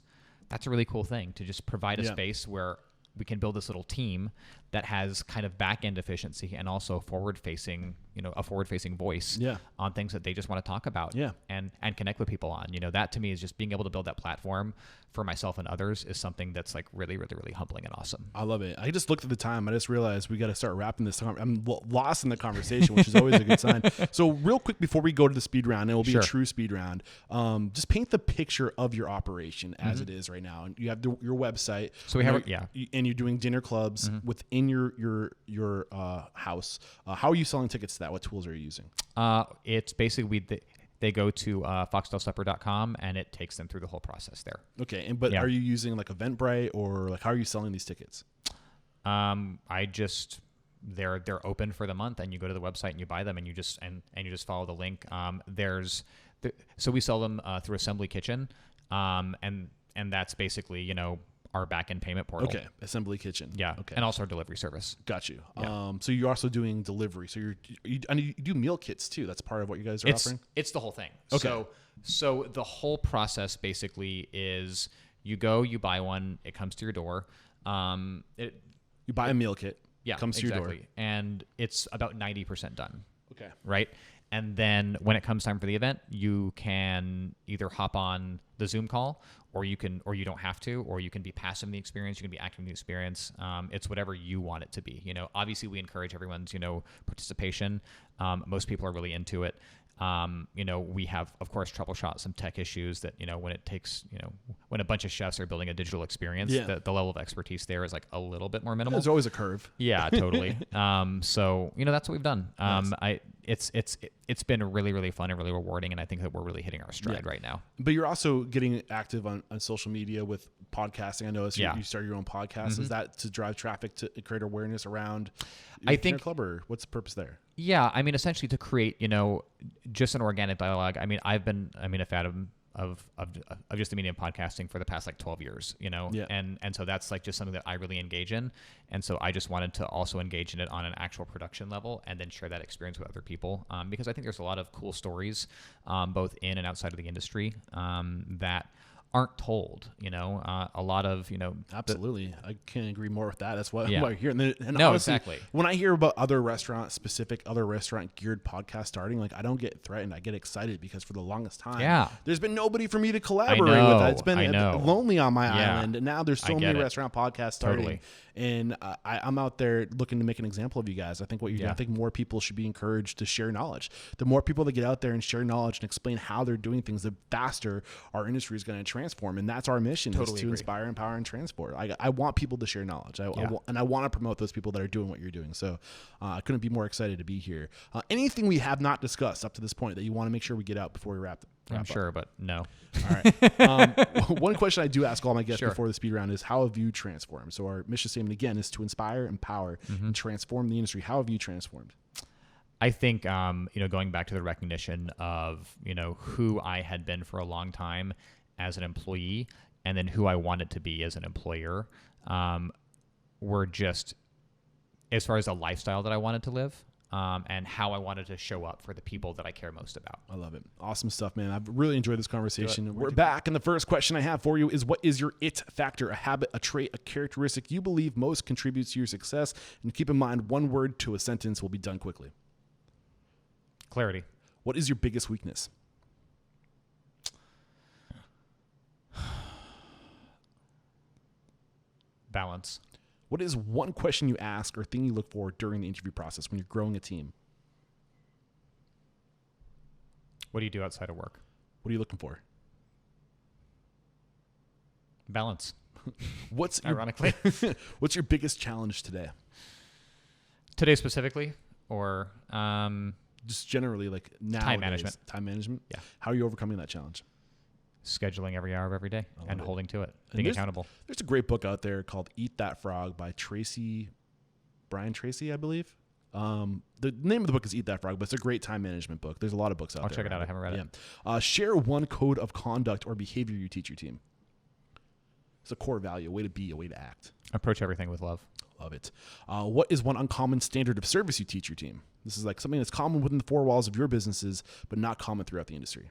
That's a really cool thing, to just provide a space where we can build this little team that has kind of back end efficiency and also forward facing, a forward facing voice on things that they just want to talk about and connect with people on. That to me is just being able to build that platform for myself and others is something that's like really, really, really humbling and awesome. I love it. I just looked at the time. I just realized we got to start wrapping this. I'm lost in the conversation, which is always a good sign. So real quick before we go to the speed round, it will be a true speed round. Just paint the picture of your operation as it is right now. And you have your website. So we have and you're doing dinner clubs within your house. How are you selling tickets to that? What tools are you using? It's basically they go to foxtailsupper.com and it takes them through the whole process there. Okay, but are you using like Eventbrite or like how are you selling these tickets? They're open for the month, and you go to the website and you buy them, and you just follow the link. So we sell them through Assembly Kitchen, and that's basically our back-end payment portal. Okay, Assembly Kitchen. Yeah. Okay. And also our delivery service. Got you. Yeah. So you're also doing delivery. So you do meal kits too. That's part of what you guys are offering? It's the whole thing. Okay. So the whole process basically is you go, you buy one, it comes to your door. You buy a meal kit. Yeah, comes to your door. And it's about 90% done. Okay. Right? And then when it comes time for the event, you can either hop on the Zoom call, or you don't have to, or you can be passive in the experience, you can be active in the experience. It's whatever you want it to be. Obviously we encourage everyone's, participation. Most people are really into it. We have, of course, troubleshot some tech issues that, when it takes, when a bunch of chefs are building a digital experience, the level of expertise there is like a little bit more minimal. There's always a curve. Yeah, totally. So, that's what we've done. Nice. It's been really, really fun and really rewarding. And I think that we're really hitting our stride right now. But you're also getting active on social media with podcasting. I noticed you started your own podcast. Is that to drive traffic to create awareness around your club, or what's the purpose there? Yeah, essentially to create, just an organic dialogue. I've been a fan of just the medium podcasting for the past 12 years, and so that's just something that I really engage in. And so I just wanted to also engage in it on an actual production level and then share that experience with other people. Because I think there's a lot of cool stories, both in and outside of the industry, that aren't told, a lot of, Absolutely. I can't agree more with that. That's what I hear. And no, honestly, exactly. When I hear about other restaurant geared podcasts starting, I don't get threatened. I get excited because for the longest time, there's been nobody for me to collaborate with. It's been lonely on my island. And now there's so many restaurant podcasts starting. Totally. And I'm out there looking to make an example of you guys. I think what you're doing, I think more people should be encouraged to share knowledge. The more people that get out there and share knowledge and explain how they're doing things, the faster our industry is going to transform. And that's our mission, is to inspire, empower, and transport. I want people to share knowledge. I want to promote those people that are doing what you're doing. So I couldn't be more excited to be here. Anything we have not discussed up to this point that you want to make sure we get out before we wrap I'm sure, but no. All right. One question I do ask all my guests before the speed round is, how have you transformed? So our mission statement, again, is to inspire, empower, and transform the industry. How have you transformed? I think, going back to the recognition of, who I had been for a long time as an employee and then who I wanted to be as an employer, were just, as far as the lifestyle that I wanted to live, and how I wanted to show up for the people that I care most about. I love it. Awesome stuff, man. I've really enjoyed this conversation. We're back, and the first question I have for you is, what is your it factor, a habit, a trait, a characteristic you believe most contributes to your success? And keep in mind, one word to a sentence will be done quickly. Clarity. What is your biggest weakness? Balance. What is one question you ask or thing you look for during the interview process when you're growing a team? What do you do outside of work? What are you looking for? Balance. Ironically. What's your biggest challenge today? Today specifically, or just generally, nowadays? Time management. Time management? Yeah. How are you overcoming that challenge? Scheduling every hour of every day and holding to it, being accountable. There's a great book out there called Eat That Frog by Brian Tracy, I believe. The name of the book is Eat That Frog, but it's a great time management book. There's a lot of books out there. I'll check it out. I haven't read it. Share one code of conduct or behavior you teach your team. It's a core value, a way to be, a way to act. Approach everything with love. Love it. What is one uncommon standard of service you teach your team? This is something that's common within the four walls of your businesses, but not common throughout the industry.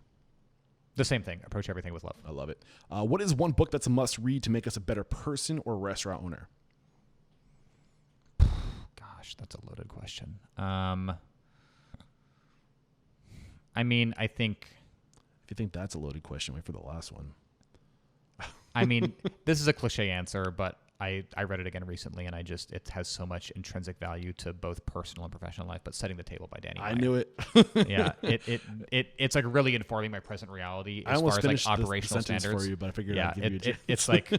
The same thing. Approach everything with love. I love it. What is one book that's a must read to make us a better person or restaurant owner? Gosh, that's a loaded question. I mean, I think. If you think that's a loaded question, wait for the last one. I mean, this is a cliche answer, but I read it again recently, and it has so much intrinsic value to both personal and professional life. But Setting the Table by Danny I Meyer. knew it. Yeah, it's like really informing my present reality as far as like operational standards for you, but I figured yeah, I'd give you a chance. it's like,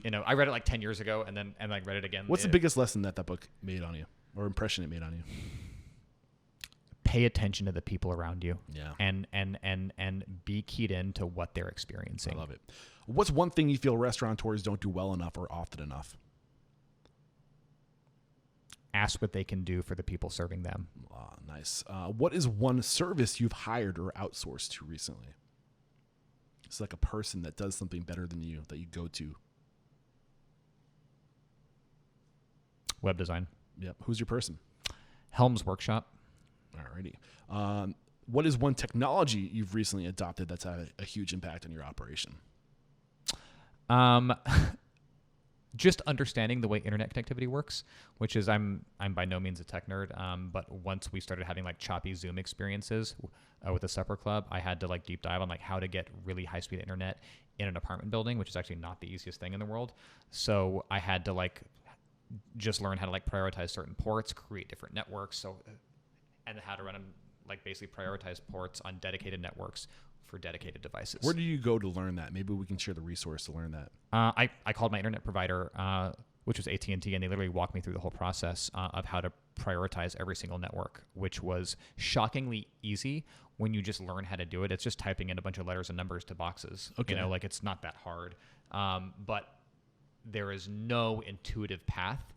I read it like 10 years ago, and like read it again. What's the biggest lesson that book made on you, or impression it made on you? Pay attention to the people around you. Yeah. And be keyed into what they're experiencing. I love it. What's one thing you feel restaurateurs don't do well enough or often enough? Ask what they can do for the people serving them. Nice. What is one service you've hired or outsourced to recently? It's like a person that does something better than you that you go to. Web design. Yep. Who's your person? Helm's Workshop. Alrighty. What is one technology you've recently adopted that's had a huge impact on your operation? Just understanding the way internet connectivity works, which is I'm by no means a tech nerd, but once we started having like choppy Zoom experiences with the supper club, I had to like deep dive on like how to get really high speed internet in an apartment building, which is actually not the easiest thing in the world. So I had to like just learn how to like prioritize certain ports, create different networks, and how to run them, like basically prioritize ports on dedicated networks for dedicated devices. Where do you go to learn that? Maybe we can share the resource to learn that. I called my internet provider, which was AT&T, and they literally walked me through the whole process of how to prioritize every single network, which was shockingly easy when you just learn how to do it. It's just typing in a bunch of letters and numbers to boxes. Okay. Like it's not that hard. But there is no intuitive path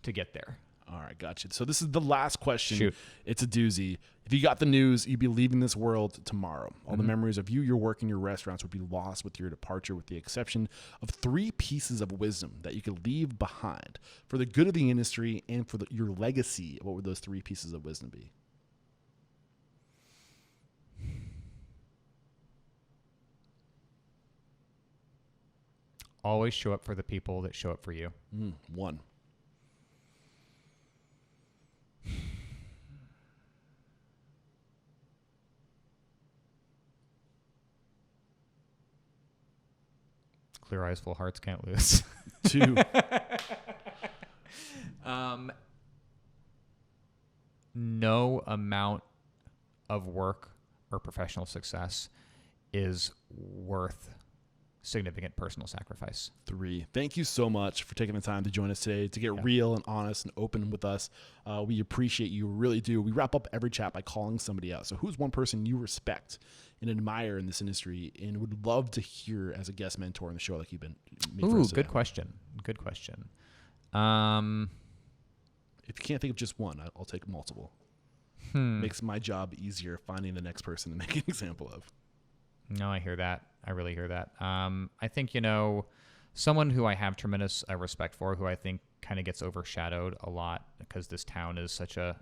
to get there. All right, gotcha. So this is the last question. Shoot. It's a doozy. If you got the news, you'd be leaving this world tomorrow. All the memories of you, your work, and your restaurants would be lost with your departure, with the exception of 3 pieces of wisdom that you could leave behind for the good of the industry and for your legacy. What would those 3 pieces of wisdom be? Always show up for the people that show up for you. 1. Clear eyes, full hearts, can't lose. 2. No amount of work or professional success is worth significant personal sacrifice. 3. Thank you so much for taking the time to join us today to get real and honest and open with us. We appreciate you, really do. We wrap up every chat by calling somebody out. So who's one person you respect and admire in this industry and would love to hear as a guest mentor on the show like you've been made for us today? Good question. Good question. If you can't think of just one, I'll take multiple. Makes my job easier finding the next person to make an example of. No, I hear that. I really hear that. I think, someone who I have tremendous respect for, who I think kind of gets overshadowed a lot because this town is such a,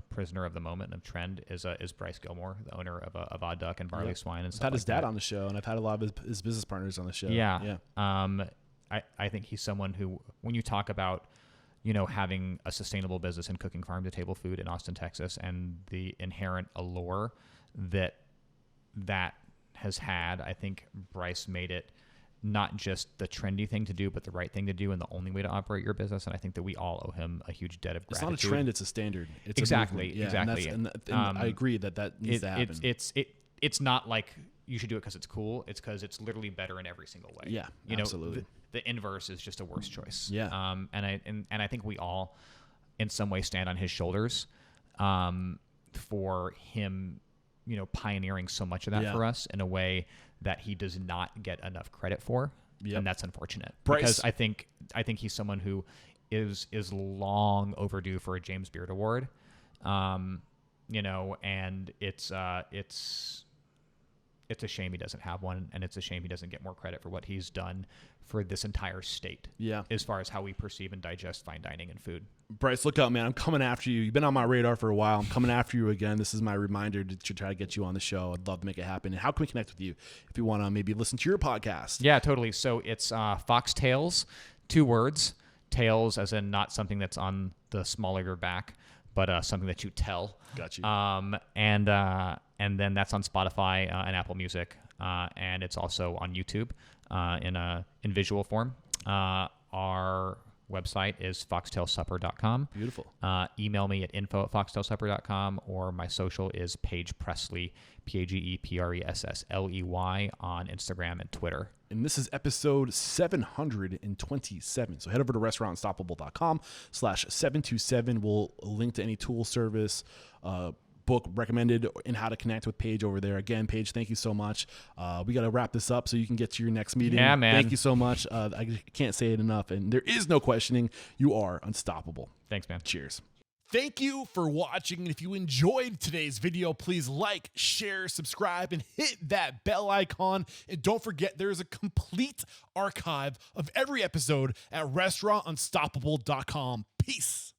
prisoner of the moment and of trend is Bryce Gilmore, the owner of Odd Duck and Barley Swine and stuff. I've had his like dad that. on the show, and I've had a lot of his business partners on the show. Yeah. I think he's someone who, when you talk about, having a sustainable business and cooking farm to table food in Austin, Texas, and the inherent allure that has had, I think Bryce made it not just the trendy thing to do, but the right thing to do and the only way to operate your business. And I think that we all owe him a huge debt of gratitude. It's not a trend; it's a standard. It's exactly, a movement. exactly. And I agree that needs to happen. It's not like you should do it because it's cool. It's because it's literally better in every single way. Yeah, absolutely. The inverse is just a worse choice. Yeah. And I think we all, in some way, stand on his shoulders, for him, pioneering so much of that for us in a way that he does not get enough credit for. Yep. And that's unfortunate. Bryce. Because I think he's someone who is long overdue for a James Beard Award. And it's a shame he doesn't have one, and it's a shame he doesn't get more credit for what he's done for this entire state. Yeah. As far as how we perceive and digest fine dining and food. Bryce, look out, man. I'm coming after you. You've been on my radar for a while. I'm coming after you again. This is my reminder to try to get you on the show. I'd love to make it happen. And how can we connect with you if you want to maybe listen to your podcast? Yeah, totally. So it's Foxtails, 2 words, Tales, as in not something that's on the small of your back, but something that you tell. Got you. And then that's on Spotify and Apple Music, and it's also on YouTube in visual form. Our website is foxtailsupper.com. Beautiful. Email me at info@foxtailsupper.com, or my social is Page Pressley, PagePressley on Instagram and Twitter. And this is episode 727. So head over to restaurantunstoppable.com/727. We'll link to any tool, service, book recommended, and how to connect with Paige over there. Again, Paige, thank you so much. We got to wrap this up so you can get to your next meeting. Yeah, man. Thank you so much. I can't say it enough. And there is no questioning. You are unstoppable. Thanks, man. Cheers. Thank you for watching. And if you enjoyed today's video, please like, share, subscribe, and hit that bell icon. And don't forget, there's a complete archive of every episode at restaurantunstoppable.com. Peace.